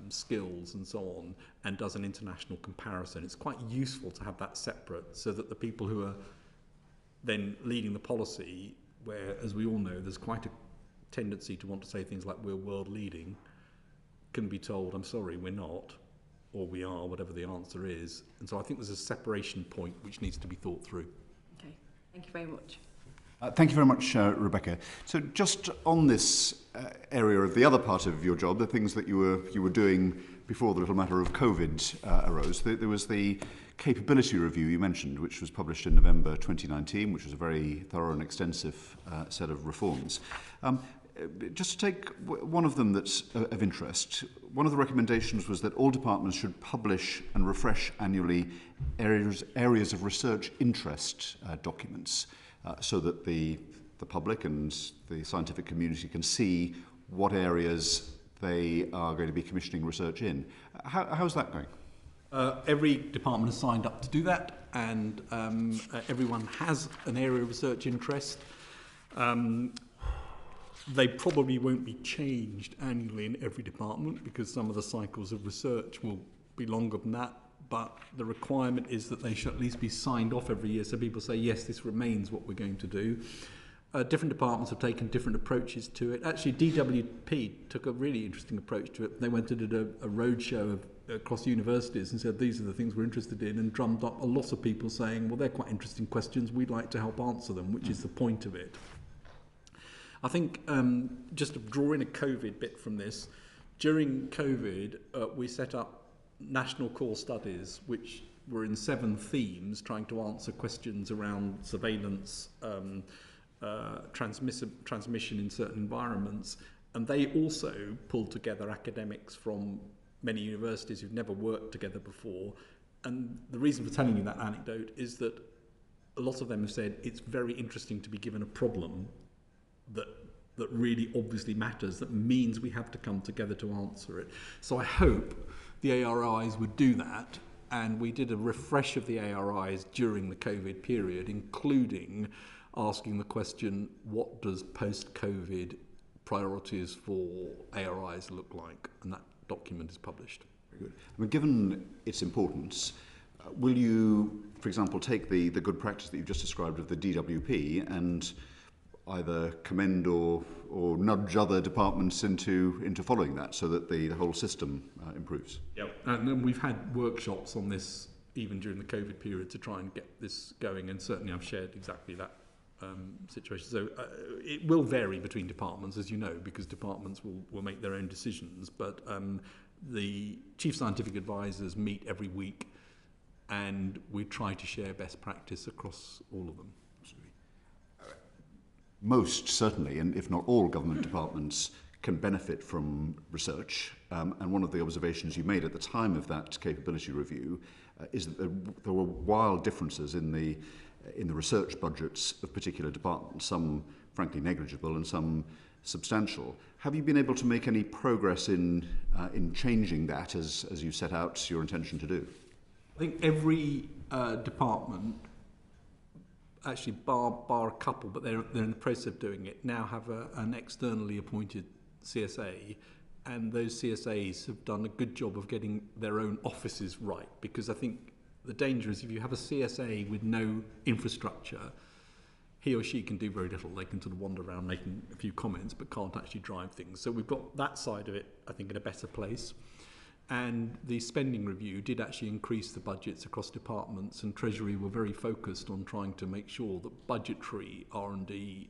skills and so on, and does an international comparison. It's quite useful to have that separate so that the people who are then leading the policy, where, as we all know, there's quite a tendency to want to say things like we're world leading, can be told, I'm sorry, we're not, or we are, whatever the answer is. And so I think there's a separation point which needs to be thought through. Okay, thank you very much. Thank you very much, Rebecca. So just on this area of the other part of your job, the things that you were doing before the little matter of COVID arose, there was the capability review you mentioned, which was published in November 2019, which was a very thorough and extensive set of reforms. Just to take one of them that's of interest, one of the recommendations was that all departments should publish and refresh annually areas of research interest documents, so that the public and the scientific community can see what areas they are going to be commissioning research in. How's that going? Every department has signed up to do that, and everyone has an area of research interest. They probably won't be changed annually in every department because some of the cycles of research will be longer than that, but the requirement is that they should at least be signed off every year so people say, yes, this remains what we're going to do. Different departments have taken different approaches to it. Actually, DWP took a really interesting approach to it. They went and did a roadshow across universities and said, these are the things we're interested in, and drummed up a lot of people saying, well, they're quite interesting questions, we'd like to help answer them, which is the point of it. I think, just to draw in a COVID bit from this, during COVID, we set up national core studies, which were in 7 themes, trying to answer questions around surveillance, transmission in certain environments. And they also pulled together academics from many universities who've never worked together before. And the reason for telling you that anecdote is that a lot of them have said it's very interesting to be given a problem that really obviously matters, that means we have to come together to answer it. So I hope the ARIs would do that, and we did a refresh of the ARIs during the COVID period, including asking the question, what does post-COVID priorities for ARIs look like? And that document is published. Very good. I mean, given its importance, will you, for example, take the good practice that you've just described of the DWP and either commend or nudge other departments into following that so that the whole system improves? Yeah, and then we've had workshops on this even during the COVID period to try and get this going, and certainly I've shared exactly that situation. So it will vary between departments, as you know, because departments will make their own decisions, but the chief scientific advisors meet every week, and we try to share best practice across all of them. Most certainly, and if not all government departments can benefit from research. And one of the observations you made at the time of that capability review is that there were wild differences in the research budgets of particular departments, some frankly negligible and some substantial. Have you been able to make any progress in changing that as you set out your intention to do? I think every department, actually bar a couple, but they're in the process of doing it, now have an externally appointed CSA, and those CSAs have done a good job of getting their own offices right, because I think the danger is if you have a CSA with no infrastructure, he or she can do very little. They can sort of wander around making a few comments but can't actually drive things. So we've got that side of it, I think, in a better place. And the spending review did actually increase the budgets across departments, and Treasury were very focused on trying to make sure that budgetary R&D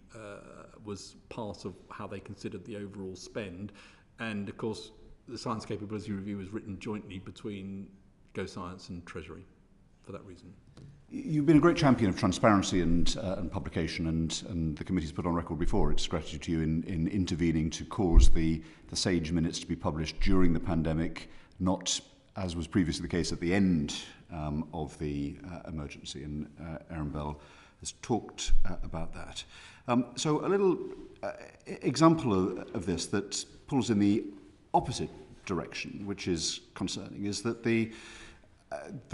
was part of how they considered the overall spend. And of course, the Science Capability Review was written jointly between Go Science and Treasury. for that reason. You've been a great champion of transparency and publication, and the committee's put on record before its gratitude to you in intervening to cause the SAGE minutes to be published during the pandemic, not as was previously the case at the end of the emergency. And Aaron Bell has talked about that. So a little example of this that pulls in the opposite direction, which is concerning, is that the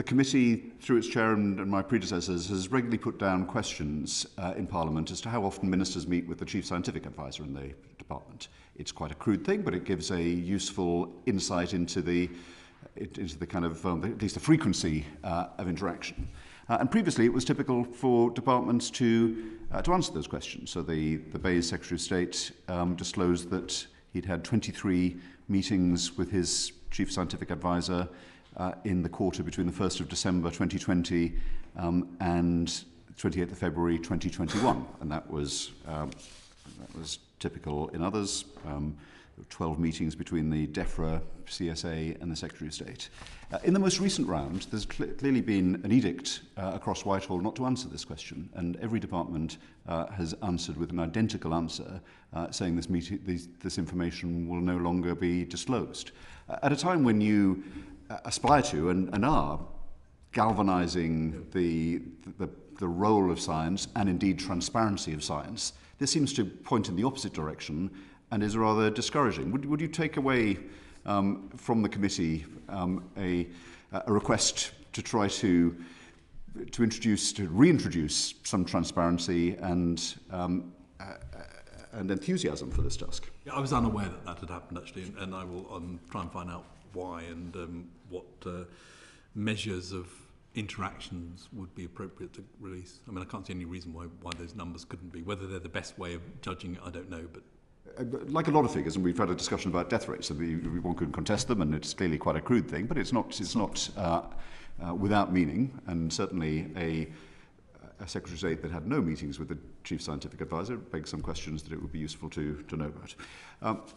committee, through its chair and my predecessors, has regularly put down questions in Parliament as to how often ministers meet with the chief scientific advisor in the department. It's quite a crude thing, but it gives a useful insight into the kind of, at least the frequency of interaction. And previously it was typical for departments to answer those questions. So the Bayes Secretary of State disclosed that he'd had 23 meetings with his chief scientific advisor in the quarter between the 1st of December 2020 and 28th of February 2021. And that was typical in others. 12 meetings between the DEFRA, CSA and the Secretary of State. In the most recent round, there's clearly been an edict across Whitehall not to answer this question, and every department has answered with an identical answer, saying this information will no longer be disclosed. At a time when you aspire to and are galvanising the role of science and indeed transparency of science, this seems to point in the opposite direction and is rather discouraging. Would you take away from the committee a request to try to reintroduce some transparency and enthusiasm for this task? Yeah, I was unaware that had happened actually, and I will try and find out why and what measures of interactions would be appropriate to release. I mean, I can't see any reason why those numbers couldn't be. Whether they're the best way of judging it, I don't know, but like a lot of figures, and we've had a discussion about death rates, and one could contest them, and it's clearly quite a crude thing, but it's not without meaning, and certainly a Secretary of State that had no meetings with the Chief Scientific Advisor begs some questions that it would be useful to know about.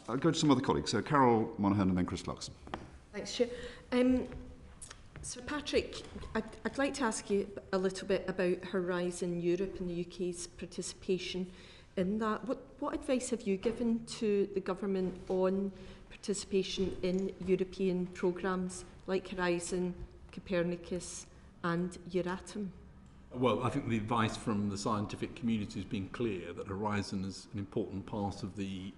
I'll go to some other colleagues. So Carol Monaghan and then Chris Clarkson. Thanks, Chair. Sir Patrick, I'd like to ask you a little bit about Horizon Europe and the UK's participation in that. What advice have you given to the government on participation in European programmes like Horizon, Copernicus and Euratom? Well, I think the advice from the scientific community has been clear that Horizon is an important part of the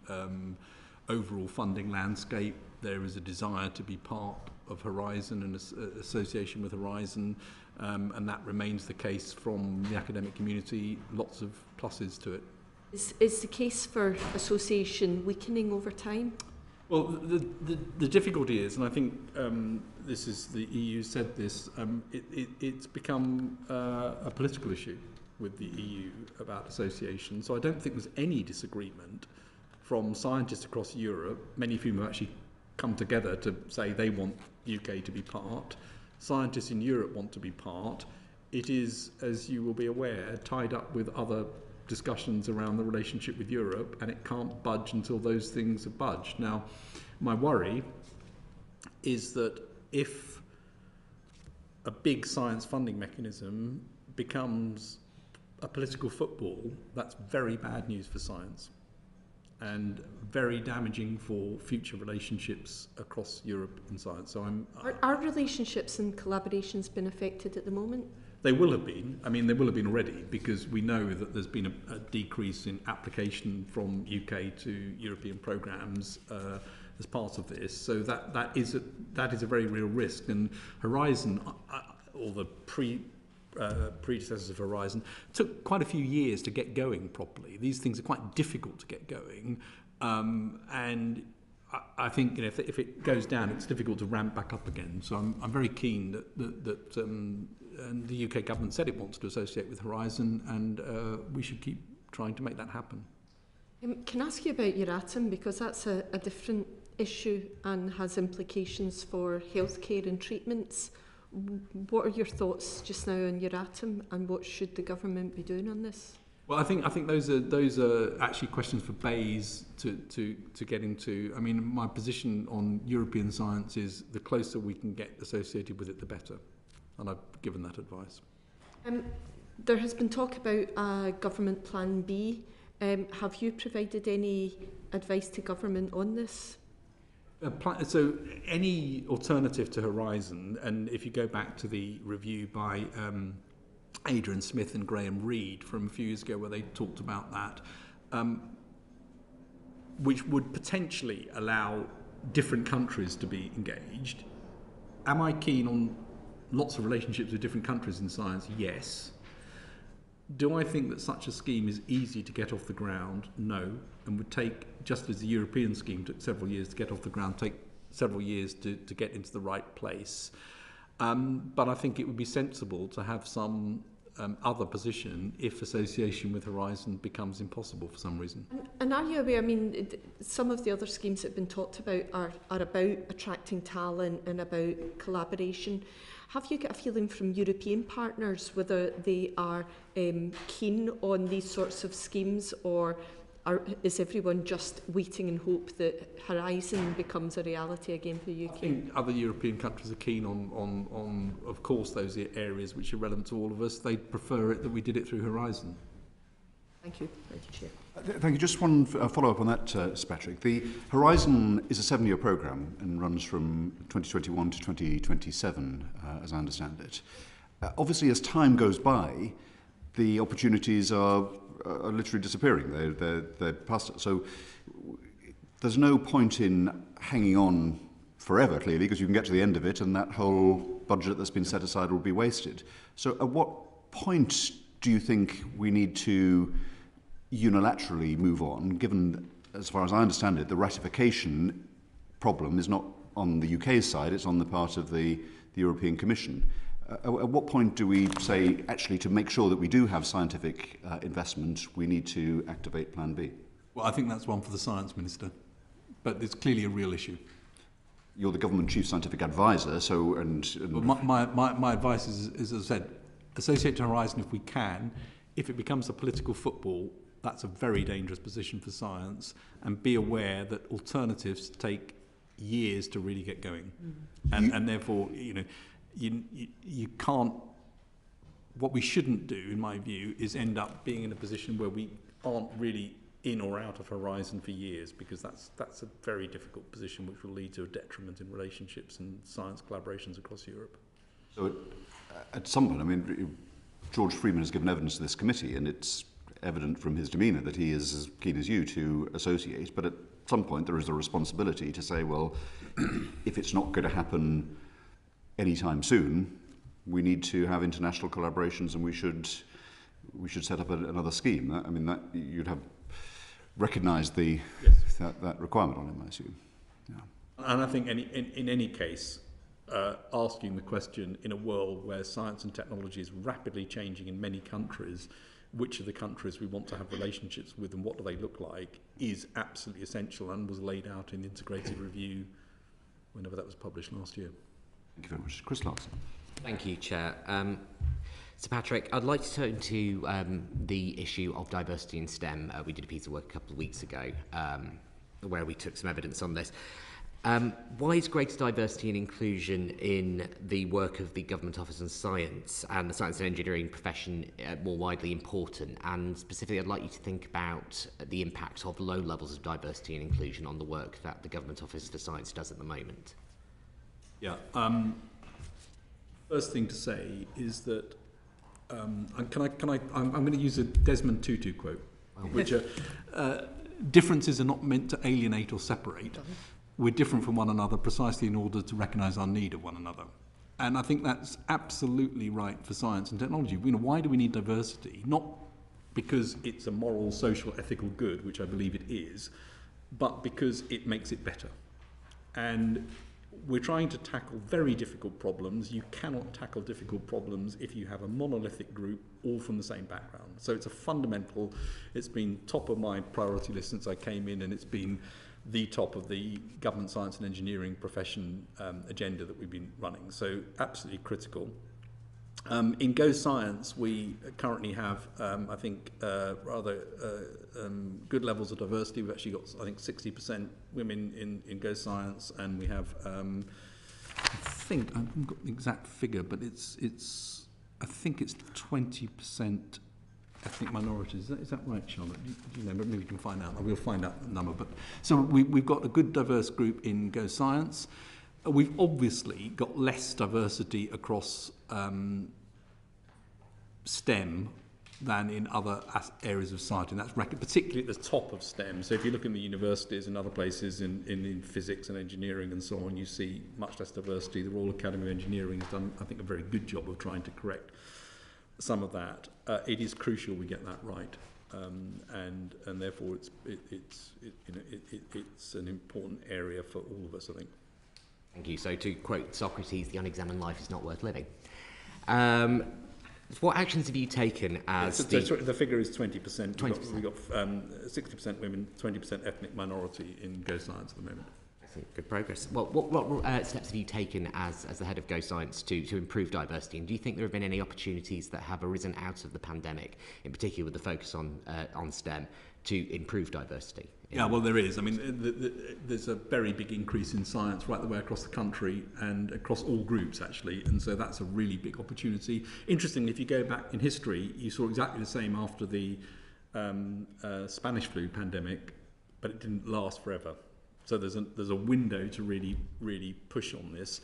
overall funding landscape. There is a desire to be part of Horizon and association with Horizon, and that remains the case from the academic community. Lots of pluses to it. Is the case for association weakening over time? Well, the difficulty is, and I think this is the EU said this, it's become a political issue with the EU about association. So I don't think there's any disagreement from scientists across Europe, many of whom have actually come together to say they want UK to be part. Scientists in Europe want to be part. It is, as you will be aware, tied up with other discussions around the relationship with Europe, and it can't budge until those things are budged. Now, my worry is that if a big science funding mechanism becomes a political football, that's very bad news for science and very damaging for future relationships across Europe in science. So Are relationships and collaborations been affected at the moment? They will have been. I mean, they will have been already, because we know that there's been a decrease in application from UK to European programmes as part of this. So that is a very real risk. And Horizon, or the predecessors of Horizon, took quite a few years to get going properly. These things are quite difficult to get going, and I think if it goes down, it's difficult to ramp back up again. So I'm very keen that and the UK government said it wants to associate with Horizon, and we should keep trying to make that happen. Can I ask you about Euratom, because that's a different issue and has implications for healthcare and treatments. What are your thoughts just now on Euratom, and what should the government be doing on this? Well, I think those are actually questions for Bayes to get into. I mean, my position on European science is the closer we can get associated with it, the better. and I've given that advice. There has been talk about government plan B. Have you provided any advice to government on this? So any alternative to Horizon, and if you go back to the review by Adrian Smith and Graham Reed from a few years ago where they talked about that, which would potentially allow different countries to be engaged. Am I keen on lots of relationships with different countries in science? Yes. Do I think that such a scheme is easy to get off the ground? No. And would take, just as the European scheme took several years to get off the ground, take several years to get into the right place. But I think it would be sensible to have some other position if association with Horizon becomes impossible for some reason. And are you aware, I mean, some of the other schemes that have been talked about are about attracting talent and about collaboration. Have you got a feeling from European partners whether they are keen on these sorts of schemes, or is everyone just waiting in hope that Horizon becomes a reality again for the UK? I think other European countries are keen on of course, those areas which are relevant to all of us. They'd prefer it that we did it through Horizon. Thank you. Thank you, Chair. Thank you. Just one follow-up on that, Sir Patrick. The Horizon is a 7-year programme and runs from 2021 to 2027, as I understand it. Obviously, as time goes by, the opportunities are literally disappearing. They're past. So there's no point in hanging on forever, clearly, because you can get to the end of it and that whole budget that's been set aside will be wasted. So at what point do you think we need to unilaterally move on, given, as far as I understand it, the ratification problem is not on the UK's side, it's on the part of the European Commission? At what point do we say, actually, to make sure that we do have scientific investment, we need to activate Plan B? Well, I think that's one for the Science Minister, but it's clearly a real issue. You're the Government Chief Scientific Advisor, so... Well, my advice is, as I said, associate to Horizon if we can. If it becomes a political football, that's a very dangerous position for science, and be aware that alternatives take years to really get going. And therefore, you can't... What we shouldn't do, in my view, is end up being in a position where we aren't really in or out of Horizon for years, because that's a very difficult position which will lead to a detriment in relationships and science collaborations across Europe. So at some point, I mean, George Freeman has given evidence to this committee, and it's evident from his demeanour that he is as keen as you to associate, but at some point there is a responsibility to say, well, if it's not going to happen anytime soon, we need to have international collaborations, and we should set up another scheme. I mean, that you'd have recognised the that requirement on him, I assume. Yeah. And I think in any case, asking the question in a world where science and technology is rapidly changing in many countries, which are the countries we want to have relationships with and what do they look like, is absolutely essential and was laid out in the integrated review whenever that was published last year. Thank you very much. Chris Larson. Thank you, Chair. So Patrick, I'd like to turn to the issue of diversity in STEM. We did a piece of work a couple of weeks ago where we took some evidence on this. Why is greater diversity and inclusion in the work of the Government Office on Science and the science and engineering profession more widely important? And specifically, I'd like you to think about the impact of low levels of diversity and inclusion on the work that the Government Office for Science does at the moment. Yeah. First thing to say is that I'm going to use a Desmond Tutu quote, which are differences are not meant to alienate or separate. We're different from one another precisely in order to recognise our need of one another. And I think that's absolutely right for science and technology. Why do we need diversity? Not because it's a moral, social, ethical good, which I believe it is, but because it makes it better. And we're trying to tackle very difficult problems. You cannot tackle difficult problems if you have a monolithic group all from the same background. So it's a fundamental, it's been top of my priority list since I came in, and it's been the top of the government science and engineering profession agenda that we've been running. So absolutely critical. In Go Science, we currently have, I think, rather good levels of diversity. We've actually got, I think, 60% women in Go Science, and we have think, I haven't got the exact figure, but I think it's 20% ethnic minorities. Is that right, Charlotte? Do you know? Maybe we can find out. We'll find out the number. But so we've got a good diverse group in Go Science. We've obviously got less diversity across STEM than in other areas of society, and that's particularly at the top of STEM. So if you look in the universities and other places in physics and engineering and so on, you see much less diversity. The Royal Academy of Engineering has done, I think, a very good job of trying to correct some of that. It is crucial we get that right, and therefore it's an important area for all of us, I think. Thank you. So to quote Socrates, the unexamined life is not worth living. What actions have you taken as the figure is 20%. We've got 60% women, 20% ethnic minority in Go Science at the moment. I think good progress. Well, what steps have you taken as the head of Go Science to improve diversity? And do you think there have been any opportunities that have arisen out of the pandemic, in particular with the focus on STEM, to improve diversity? Yeah, well, there is. I mean, there's a very big increase in science right the way across the country and across all groups, actually. And so that's a really big opportunity. Interestingly, if you go back in history, you saw exactly the same after the Spanish flu pandemic, but it didn't last forever. So there's a window to really push on this.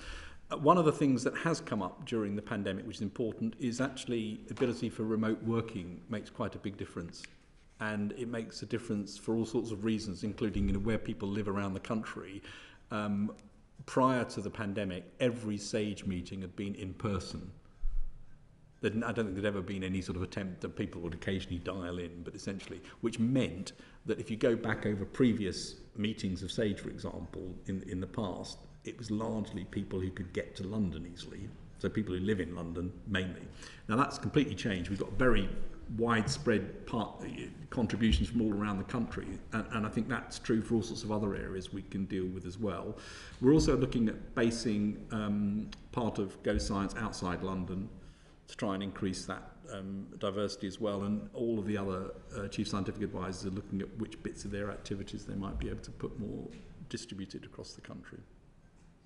One of the things that has come up during the pandemic, which is important, is actually ability for remote working makes quite a big difference. And it makes a difference for all sorts of reasons, including where people live around the country. Prior to the pandemic, every SAGE meeting had been in person. I don't think there'd ever been any sort of attempt that people would occasionally dial in, but essentially, which meant that if you go back over previous meetings of SAGE, for example, in the past, it was largely people who could get to London easily. So people who live in London, mainly. Now that's completely changed. We've got very widespread contributions from all around the country, and I think that's true for all sorts of other areas we can deal with as well. We're also looking at basing part of Go Science outside London to try and increase that diversity as well, and all of the other chief scientific advisors are looking at which bits of their activities they might be able to put more distributed across the country.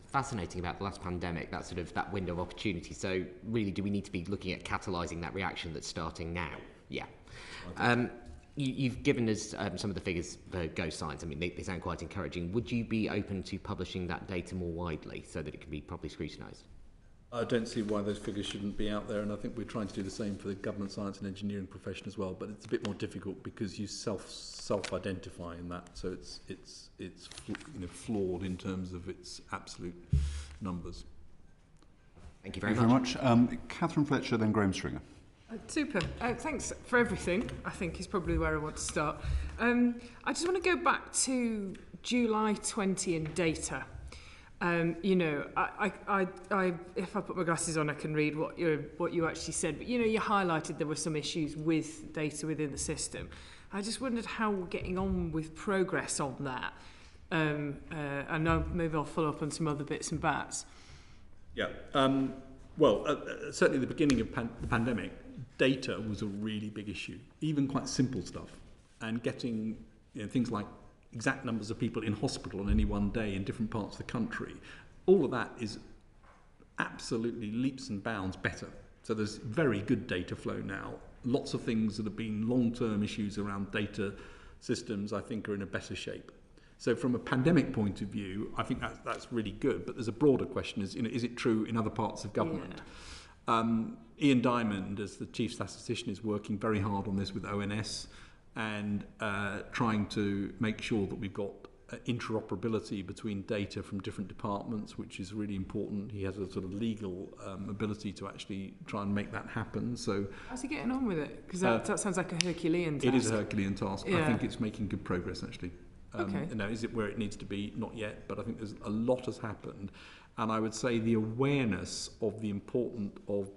Fascinating about the last pandemic, that window of opportunity. So really, do we need to be looking at catalysing that reaction that's starting now? Yeah. You've given us some of the figures for Go Science. I mean, they sound quite encouraging. Would you be open to publishing that data more widely so that it can be properly scrutinised? I don't see why those figures shouldn't be out there, and I think we're trying to do the same for the government science and engineering profession as well. But it's a bit more difficult because you self-identify in that, so it's flawed in terms of its absolute numbers. Thank you very much. Catherine Fletcher, then Graham Stringer. Super. Thanks for everything, I think is probably where I want to start. I just want to go back to July 20 and data. If I put my glasses on, I can read what you actually said. But, you highlighted there were some issues with data within the system. I just wondered how we're getting on with progress on that. I know maybe I'll follow up on some other bits and bats. Yeah. Certainly at the beginning of the pandemic, data was a really big issue, even quite simple stuff. And getting things like exact numbers of people in hospital on any one day in different parts of the country, all of that is absolutely leaps and bounds better. So there's very good data flow now. Lots of things that have been long-term issues around data systems, I think, are in a better shape. So from a pandemic point of view, I think that's really good. But there's a broader question: is it true in other parts of government? Yeah. Ian Diamond, as the chief statistician, is working very hard on this with ONS and trying to make sure that we've got interoperability between data from different departments, which is really important. He has a sort of legal ability to actually try and make that happen. So, how's he getting on with it? Because that sounds like a Herculean task. It is a Herculean task. Yeah. I think it's making good progress, actually. Okay. Now, is it where it needs to be? Not yet, but I think there's a lot has happened. And I would say the awareness of the importance of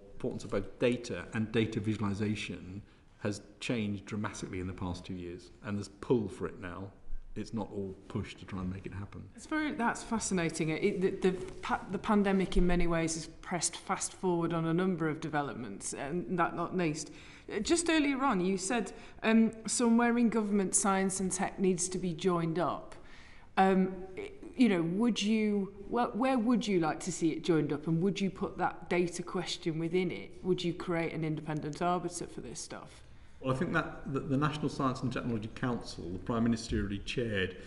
both data and data visualization has changed dramatically in the past 2 years. And there's pull for it now. It's not all push to try and make it happen. That's fascinating. The pandemic in many ways has pressed fast forward on a number of developments, and that not least. Just earlier on, you said somewhere in government, science and tech needs to be joined up. you know, where would you like to see it joined up, and would you put that data question within it? Would you create an independent arbiter for this stuff? Well, I think that the National Science and Technology Council, the Prime Ministerially chaired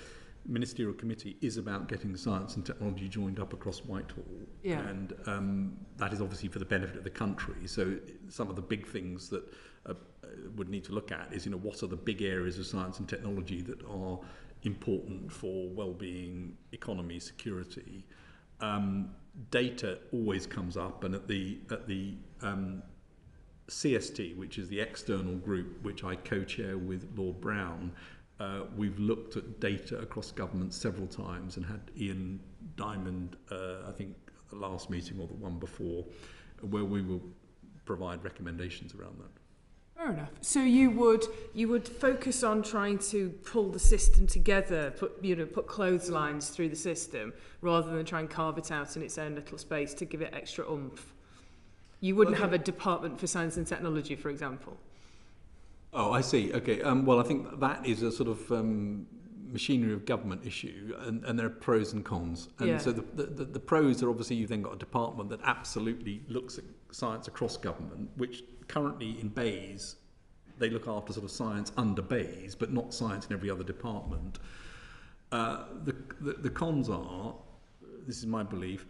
ministerial committee, is about getting the science and technology joined up across Whitehall. Yeah. And that is obviously for the benefit of the country. So some of the big things that would need to look at is, you know, what are the big areas of science and technology that are important for well-being, economy, security. Data always comes up, and at the CST, which is the external group which I co-chair with Lord Brown, we've looked at data across government several times and had Ian Diamond, I think the last meeting or the one before, where we will provide recommendations around that. Fair enough. So you would focus on trying to pull the system together, put clotheslines through the system, rather than try and carve it out in its own little space to give it extra oomph. You wouldn't have a department for science and technology, for example. Oh, I see. Okay. Well, I think that is a sort of machinery of government issue, and there are pros and cons. And so the pros are obviously you've then got a department that absolutely looks at science across government, which currently in Bays, they look after sort of science under Bays, but not science in every other department. The cons are, this is my belief,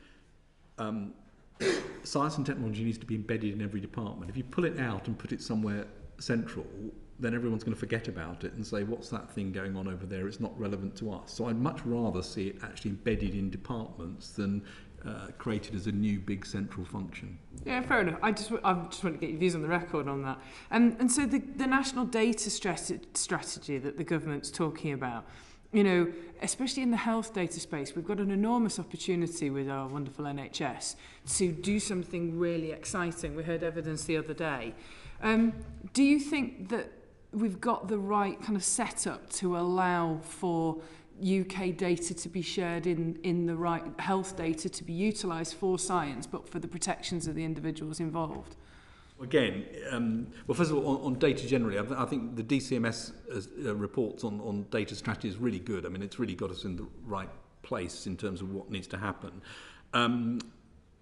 science and technology needs to be embedded in every department. If you pull it out and put it somewhere central, then everyone's going to forget about it and say, what's that thing going on over there? It's not relevant to us. So I'd much rather see it actually embedded in departments than created as a new big central function. Yeah, fair enough. I just want to get your views on the record on that. And so the national data strategy that the government's talking about, you know, especially in the health data space, we've got an enormous opportunity with our wonderful NHS to do something really exciting. We heard evidence the other day. Do you think that we've got the right kind of setup to allow for UK data to be shared in the right health data to be utilised for science, but for the protections of the individuals involved? Again, well, first of all, on data generally, I think the DCMS reports on data strategy is really good. I mean, it's really got us in the right place in terms of what needs to happen.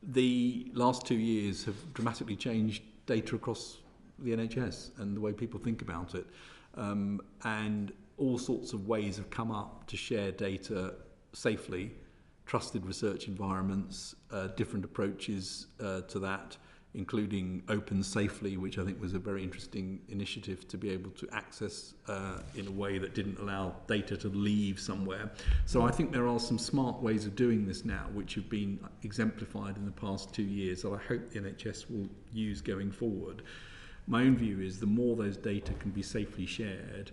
The last 2 years have dramatically changed data across the NHS and the way people think about it. And all sorts of ways have come up to share data safely, trusted research environments, different approaches to that, including Open Safely, which I think was a very interesting initiative to be able to access in a way that didn't allow data to leave somewhere. So I think there are some smart ways of doing this now, which have been exemplified in the past 2 years that I hope the NHS will use going forward. My own view is the more those data can be safely shared,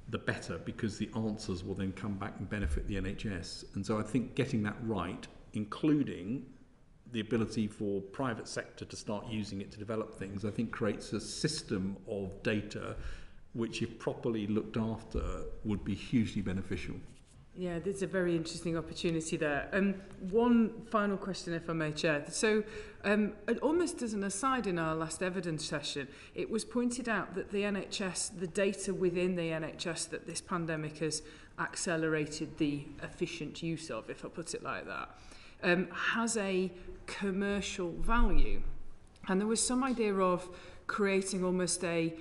the better, because the answers will then come back and benefit the NHS. And so I think getting that right, including the ability for private sector to start using it to develop things, I think creates a system of data which, if properly looked after, would be hugely beneficial. Yeah, there's a very interesting opportunity there. One final question, if I may, Chair. So, almost as an aside in our last evidence session, it was pointed out that the NHS, the data within the NHS that this pandemic has accelerated the efficient use of, if I put it like that, has a commercial value. And there was some idea of creating almost a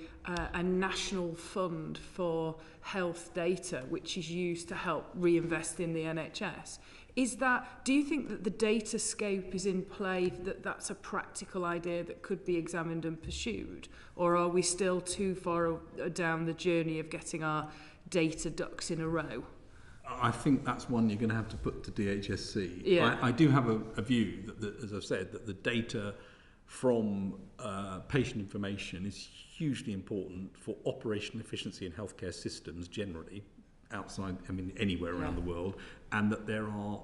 national fund for health data, which is used to help reinvest in the NHS. Do you think that the data scope is in play, that that's a practical idea that could be examined and pursued? Or are we still too far down the journey of getting our data ducks in a row? I think that's one you're going to have to put to DHSC. Yeah. I do have a view that, as I've said, that the data from patient information is hugely important for operational efficiency in healthcare systems generally, anywhere around the world, and that there are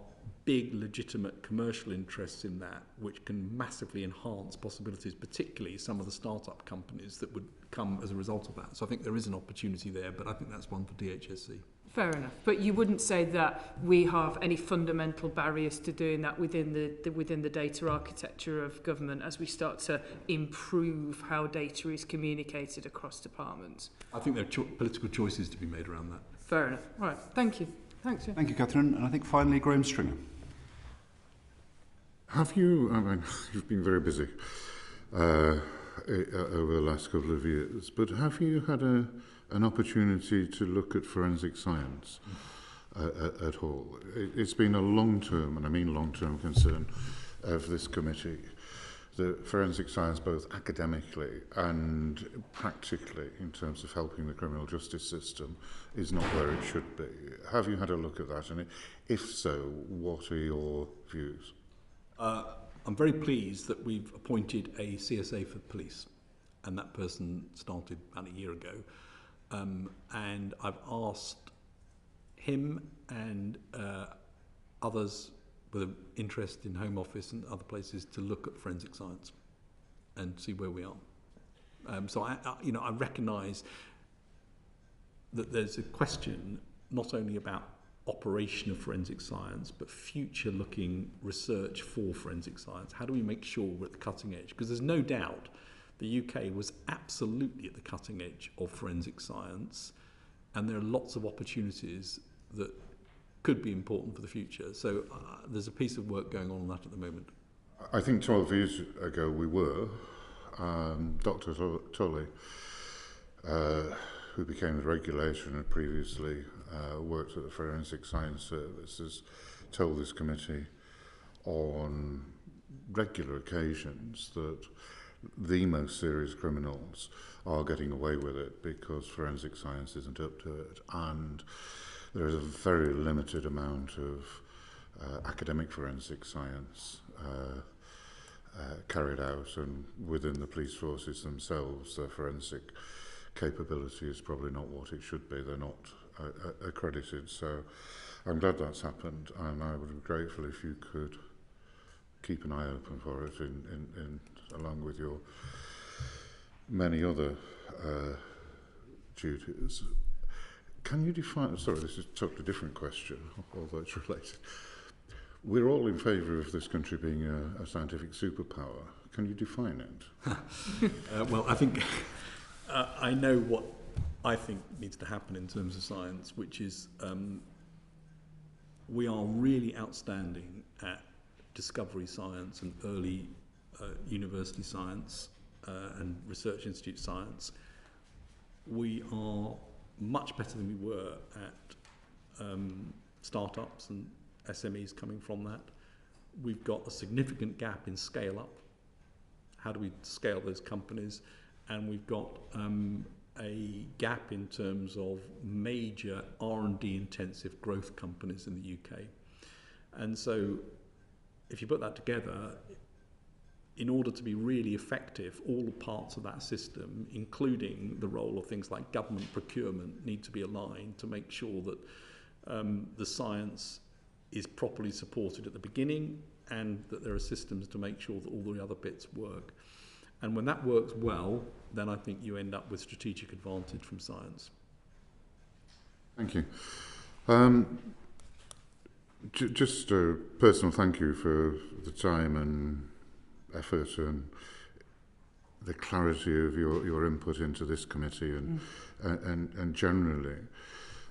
big legitimate commercial interests in that which can massively enhance possibilities, particularly some of the startup companies that would come as a result of that. So I think there is an opportunity there, but I think that's one for DHSC. Fair enough. But you wouldn't say that we have any fundamental barriers to doing that within the data architecture of government as we start to improve how data is communicated across departments? I think there are political choices to be made around that. Fair enough. All right. Thank you. Thanks, Chair. Thank you, Catherine. And I think finally, Graham Stringer. Have you, I mean, you've been very busy over the last couple of years, but have you had an opportunity to look at forensic science at all? It's been a long-term, and I mean long-term concern of this committee, that forensic science, both academically and practically, in terms of helping the criminal justice system, is not where it should be. Have you had a look at that? And if so, what are your views? I'm very pleased that we've appointed a CSA for the police, and that person started about a year ago. And I've asked him and others with an interest in Home Office and other places to look at forensic science and see where we are. So I recognise that there's a question not only about operation of forensic science, but future-looking research for forensic science. How do we make sure we're at the cutting edge? Because there's no doubt the UK was absolutely at the cutting edge of forensic science, and there are lots of opportunities that could be important for the future. So there's a piece of work going on that at the moment. I think 12 years ago we were. Dr. Tully, who became the regulator and had previously worked at the Forensic Science Service, has told this committee on regular occasions that the most serious criminals are getting away with it because forensic science isn't up to it, and there is a very limited amount of academic forensic science carried out, and within the police forces themselves, their forensic capability is probably not what it should be. They're not accredited, so I'm glad that's happened, and I would be grateful if you could keep an eye open for it in along with your many other duties. Can you define, sorry, this is a totally different question, although it's related. We're all in favour of this country being a scientific superpower. Can you define it? Well, I think I know what I think needs to happen in terms of science, which is we are really outstanding at discovery science and early university science and research institute science. We are much better than we were at startups and SMEs coming from that. We've got a significant gap in scale up. How do we scale those companies? And we've got a gap in terms of major R&D intensive growth companies in the UK. And so if you put that together, in order to be really effective, all parts of that system, including the role of things like government procurement, need to be aligned to make sure that the science is properly supported at the beginning and that there are systems to make sure that all the other bits work. And when that works well, then I think you end up with strategic advantage from science. Thank you. Just a personal thank you for the time and effort and the clarity of your input into this committee and generally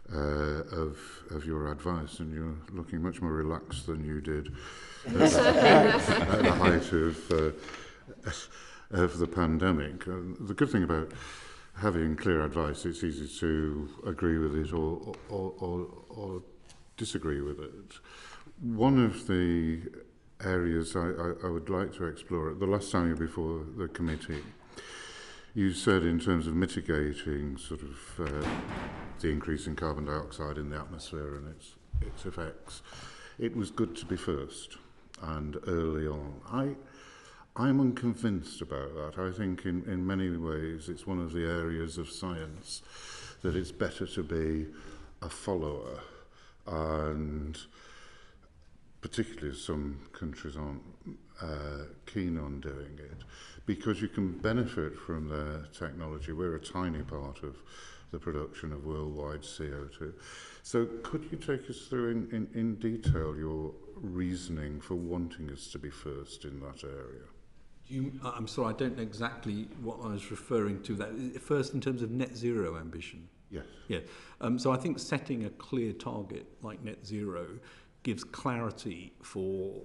of your advice, and you're looking much more relaxed than you did at the height of the pandemic. The good thing about having clear advice, it's easy to agree with it or disagree with it. One of the areas I would like to explore, the last time you were before the committee, you said in terms of mitigating sort of the increase in carbon dioxide in the atmosphere and its effects, it was good to be first and early on. I'm unconvinced about that. I think in many ways it's one of the areas of science that it's better to be a follower, and particularly some countries aren't keen on doing it, because you can benefit from their technology. We're a tiny part of the production of worldwide CO2. So could you take us through in detail your reasoning for wanting us to be first in that area? I'm sorry, I don't know exactly what I was referring to. That first, in terms of net zero ambition. Yes. Yeah. So I think setting a clear target like net zero gives clarity for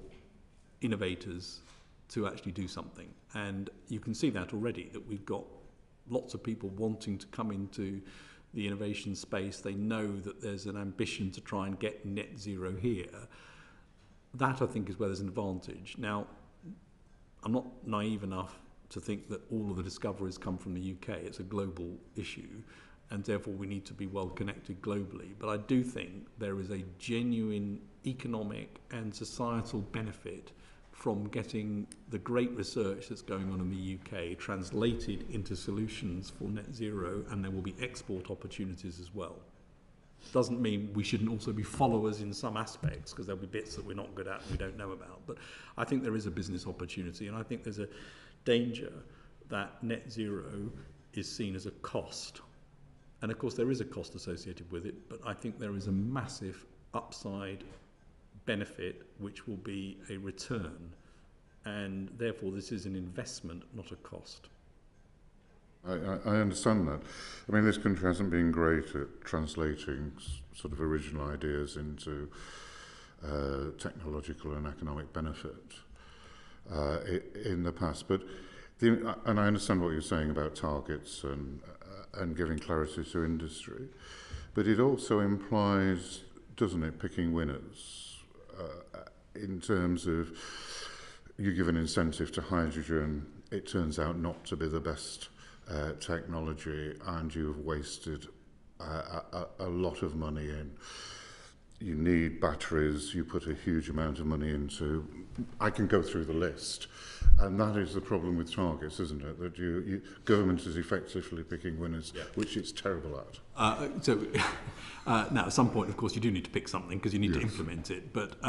innovators to actually do something. And you can see that already, that we've got lots of people wanting to come into the innovation space. They know that there's an ambition to try and get net zero here. That, I think, is where there's an advantage. Now, I'm not naive enough to think that all of the discoveries come from the UK. It's a global issue, and therefore we need to be well connected globally. But I do think there is a genuine economic and societal benefit from getting the great research that's going on in the UK translated into solutions for net zero, and there will be export opportunities as well. Doesn't mean we shouldn't also be followers in some aspects, because there'll be bits that we're not good at and we don't know about. But I think there is a business opportunity, and I think there's a danger that net zero is seen as a cost. And of course there is a cost associated with it, but I think there is a massive upside benefit which will be a return, and therefore this is an investment, not a cost. I understand that. I mean, this country hasn't been great at translating sort of original ideas into technological and economic benefit in the past. But and I understand what you're saying about targets and giving clarity to industry, but it also implies, doesn't it, picking winners in terms of you give an incentive to hydrogen, it turns out not to be the best technology, and you've wasted a lot of money in. You need batteries, you put a huge amount of money into. I can go through the list, and that is the problem with targets, isn't it? That government is effectively picking winners, yeah, which it's terrible at. Now, at some point, of course, you do need to pick something because you need to implement it. But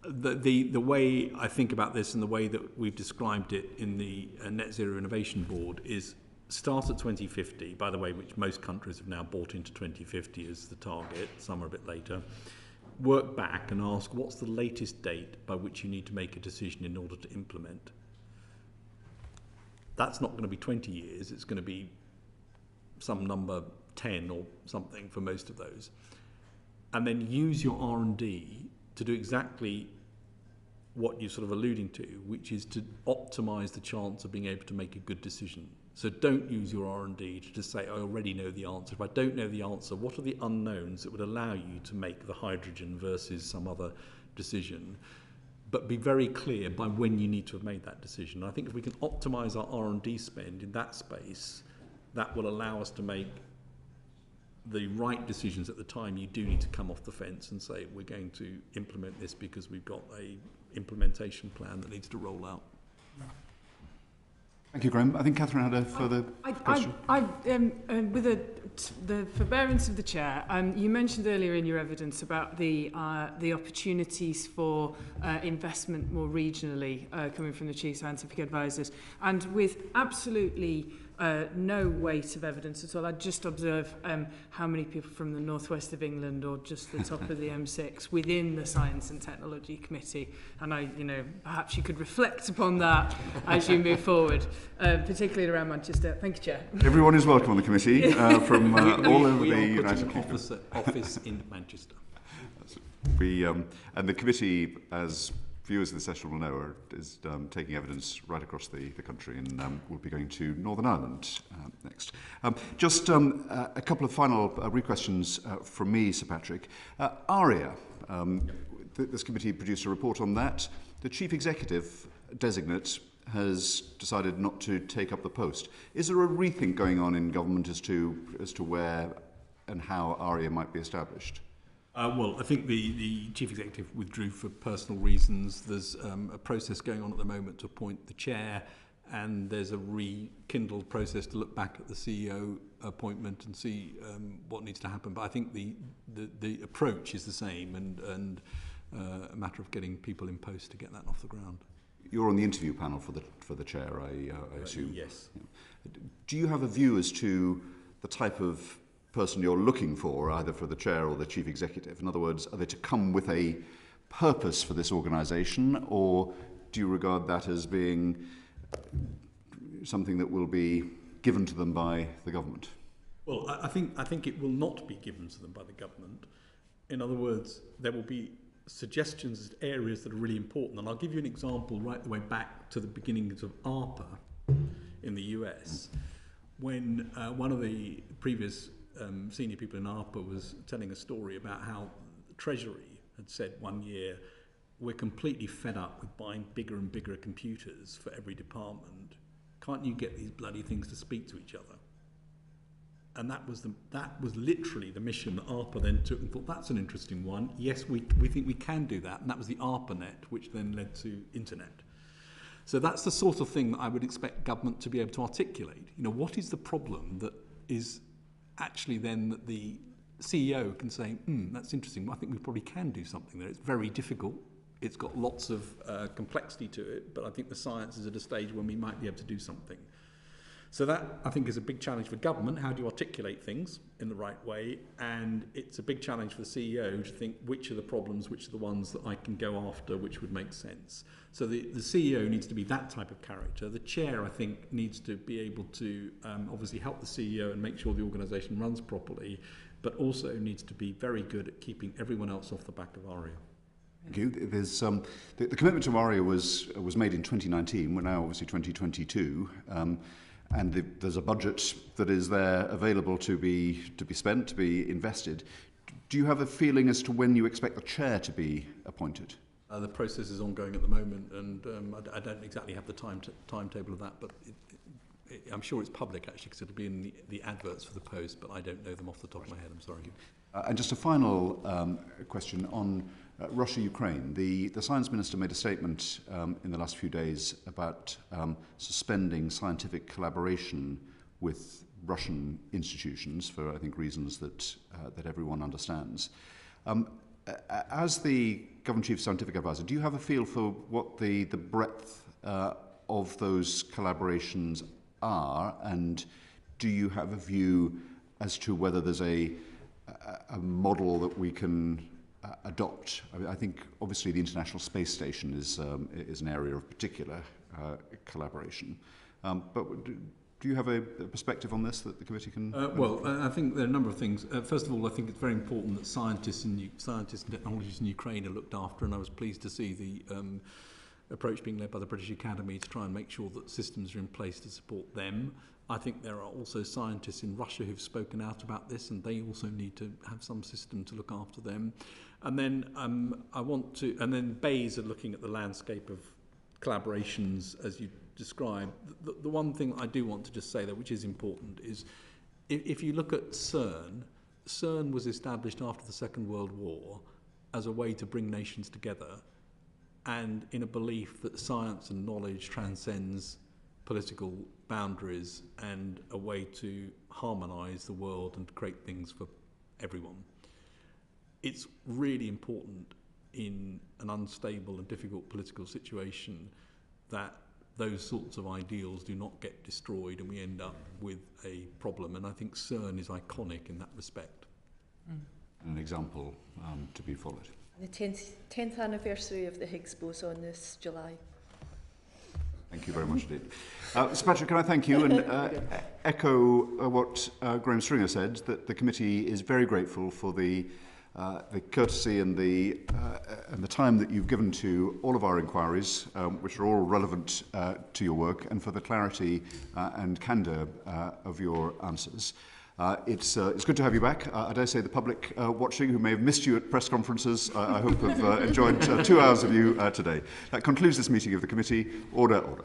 the way I think about this and the way that we've described it in the Net Zero Innovation Board is start at 2050, by the way, which most countries have now bought into 2050 as the target, some are a bit later. Work back and ask what's the latest date by which you need to make a decision in order to implement. That's not going to be 20 years, it's going to be some number 10 or something for most of those. And then use your R&D to do exactly what you're sort of alluding to, which is to optimize the chance of being able to make a good decision. So don't use your R&D to just say, I already know the answer. If I don't know the answer, what are the unknowns that would allow you to make the hydrogen versus some other decision? But be very clear by when you need to have made that decision. I think if we can optimize our R&D spend in that space, that will allow us to make the right decisions at the time. You do need to come off the fence and say, we're going to implement this because we've got a implementation plan that needs to roll out. Thank you, Graham. I think Catherine had a further question. With the forbearance of the chair, you mentioned earlier in your evidence about the opportunities for investment more regionally coming from the chief scientific advisors, and with absolutely no weight of evidence at all. I'd just observe how many people from the northwest of England or just the top of the M6 within the Science and Technology Committee, and perhaps you could reflect upon that as you move forward, particularly around Manchester. Thank you, Chair. Everyone is welcome on the committee from all over the United Kingdom. Office in Manchester. And the committee, as viewers of the session will know, is taking evidence right across the country, and we'll be going to Northern Ireland next. Just a couple of final re-questions from me, Sir Patrick. ARIA, this committee produced a report on that. The Chief Executive designate has decided not to take up the post. Is there a rethink going on in government as to where and how ARIA might be established? Well, I think the Chief Executive withdrew for personal reasons. There's a process going on at the moment to appoint the chair, and there's a rekindled process to look back at the CEO appointment and see what needs to happen. But I think the approach is the same, and a matter of getting people in post to get that off the ground. You're on the interview panel for the chair, I assume. Yes. Do you have a view as to the type of person you're looking for, either for the chair or the chief executive? In other words, are they to come with a purpose for this organisation, or do you regard that as being something that will be given to them by the government? Well, I think it will not be given to them by the government. In other words, there will be suggestions as areas that are really important. And I'll give you an example right the way back to the beginnings of ARPA in the US, when one of the previous senior people in ARPA was telling a story about how the Treasury had said one year, we're completely fed up with buying bigger and bigger computers for every department. Can't you get these bloody things to speak to each other? And that was literally the mission that ARPA then took and thought, that's an interesting one. Yes, we think we can do that. And that was the ARPANET, which then led to Internet. So that's the sort of thing that I would expect government to be able to articulate. You know, what is the problem that is actually then that the CEO can say, that's interesting. Well, I think we probably can do something there. It's very difficult. It's got lots of complexity to it, but I think the science is at a stage when we might be able to do something. So that, I think, is a big challenge for government. How do you articulate things in the right way? And it's a big challenge for the CEO to think which are the problems, which are the ones that I can go after, which would make sense. So the CEO needs to be that type of character. The chair, I think, needs to be able to obviously help the CEO and make sure the organisation runs properly, but also needs to be very good at keeping everyone else off the back of ARIA. Thank you. There's, the commitment to ARIA was made in 2019. We're now obviously 2022. And there's a budget that is there available to be spent, to be invested. Do you have a feeling as to when you expect the chair to be appointed? The process is ongoing at the moment, and I don't exactly have the timetable of that, but I'm sure it's public actually, because it'll be in the adverts for the post, but I don't know them off the top of my head. I'm sorry. And just a final question on Russia-Ukraine. The Science Minister made a statement in the last few days about suspending scientific collaboration with Russian institutions for, I think, reasons that everyone understands. As the Government Chief Scientific Advisor, do you have a feel for what the breadth of those collaborations are, and do you have a view as to whether there's a model that we can adopt? I think obviously the International Space Station is an area of particular collaboration, but do you have a perspective on this that the committee can? Well, I think there are a number of things. First of all, I think it's very important that scientists and technologists in Ukraine are looked after, and I was pleased to see the approach being led by the British Academy to try and make sure that systems are in place to support them. I think there are also scientists in Russia who've spoken out about this, and they also need to have some system to look after them. And then and then BEIS are looking at the landscape of collaborations as you described. The one thing I do want to just say, though, which is important, is if you look at CERN, CERN was established after the Second World War as a way to bring nations together, and in a belief that science and knowledge transcends political boundaries and a way to harmonise the world and create things for everyone. It's really important in an unstable and difficult political situation that those sorts of ideals do not get destroyed and we end up with a problem. And I think CERN is iconic in that respect. An example to be followed. The 10th anniversary of the Higgs boson this July. Thank you very much indeed. Sir Patrick, can I thank you and echo what Graham Stringer said, that the committee is very grateful for the courtesy and the time that you've given to all of our inquiries, which are all relevant to your work, and for the clarity and candour of your answers. It's good to have you back. I dare say the public watching who may have missed you at press conferences, I hope have enjoyed 2 hours of you today. That concludes this meeting of the committee. Order, order.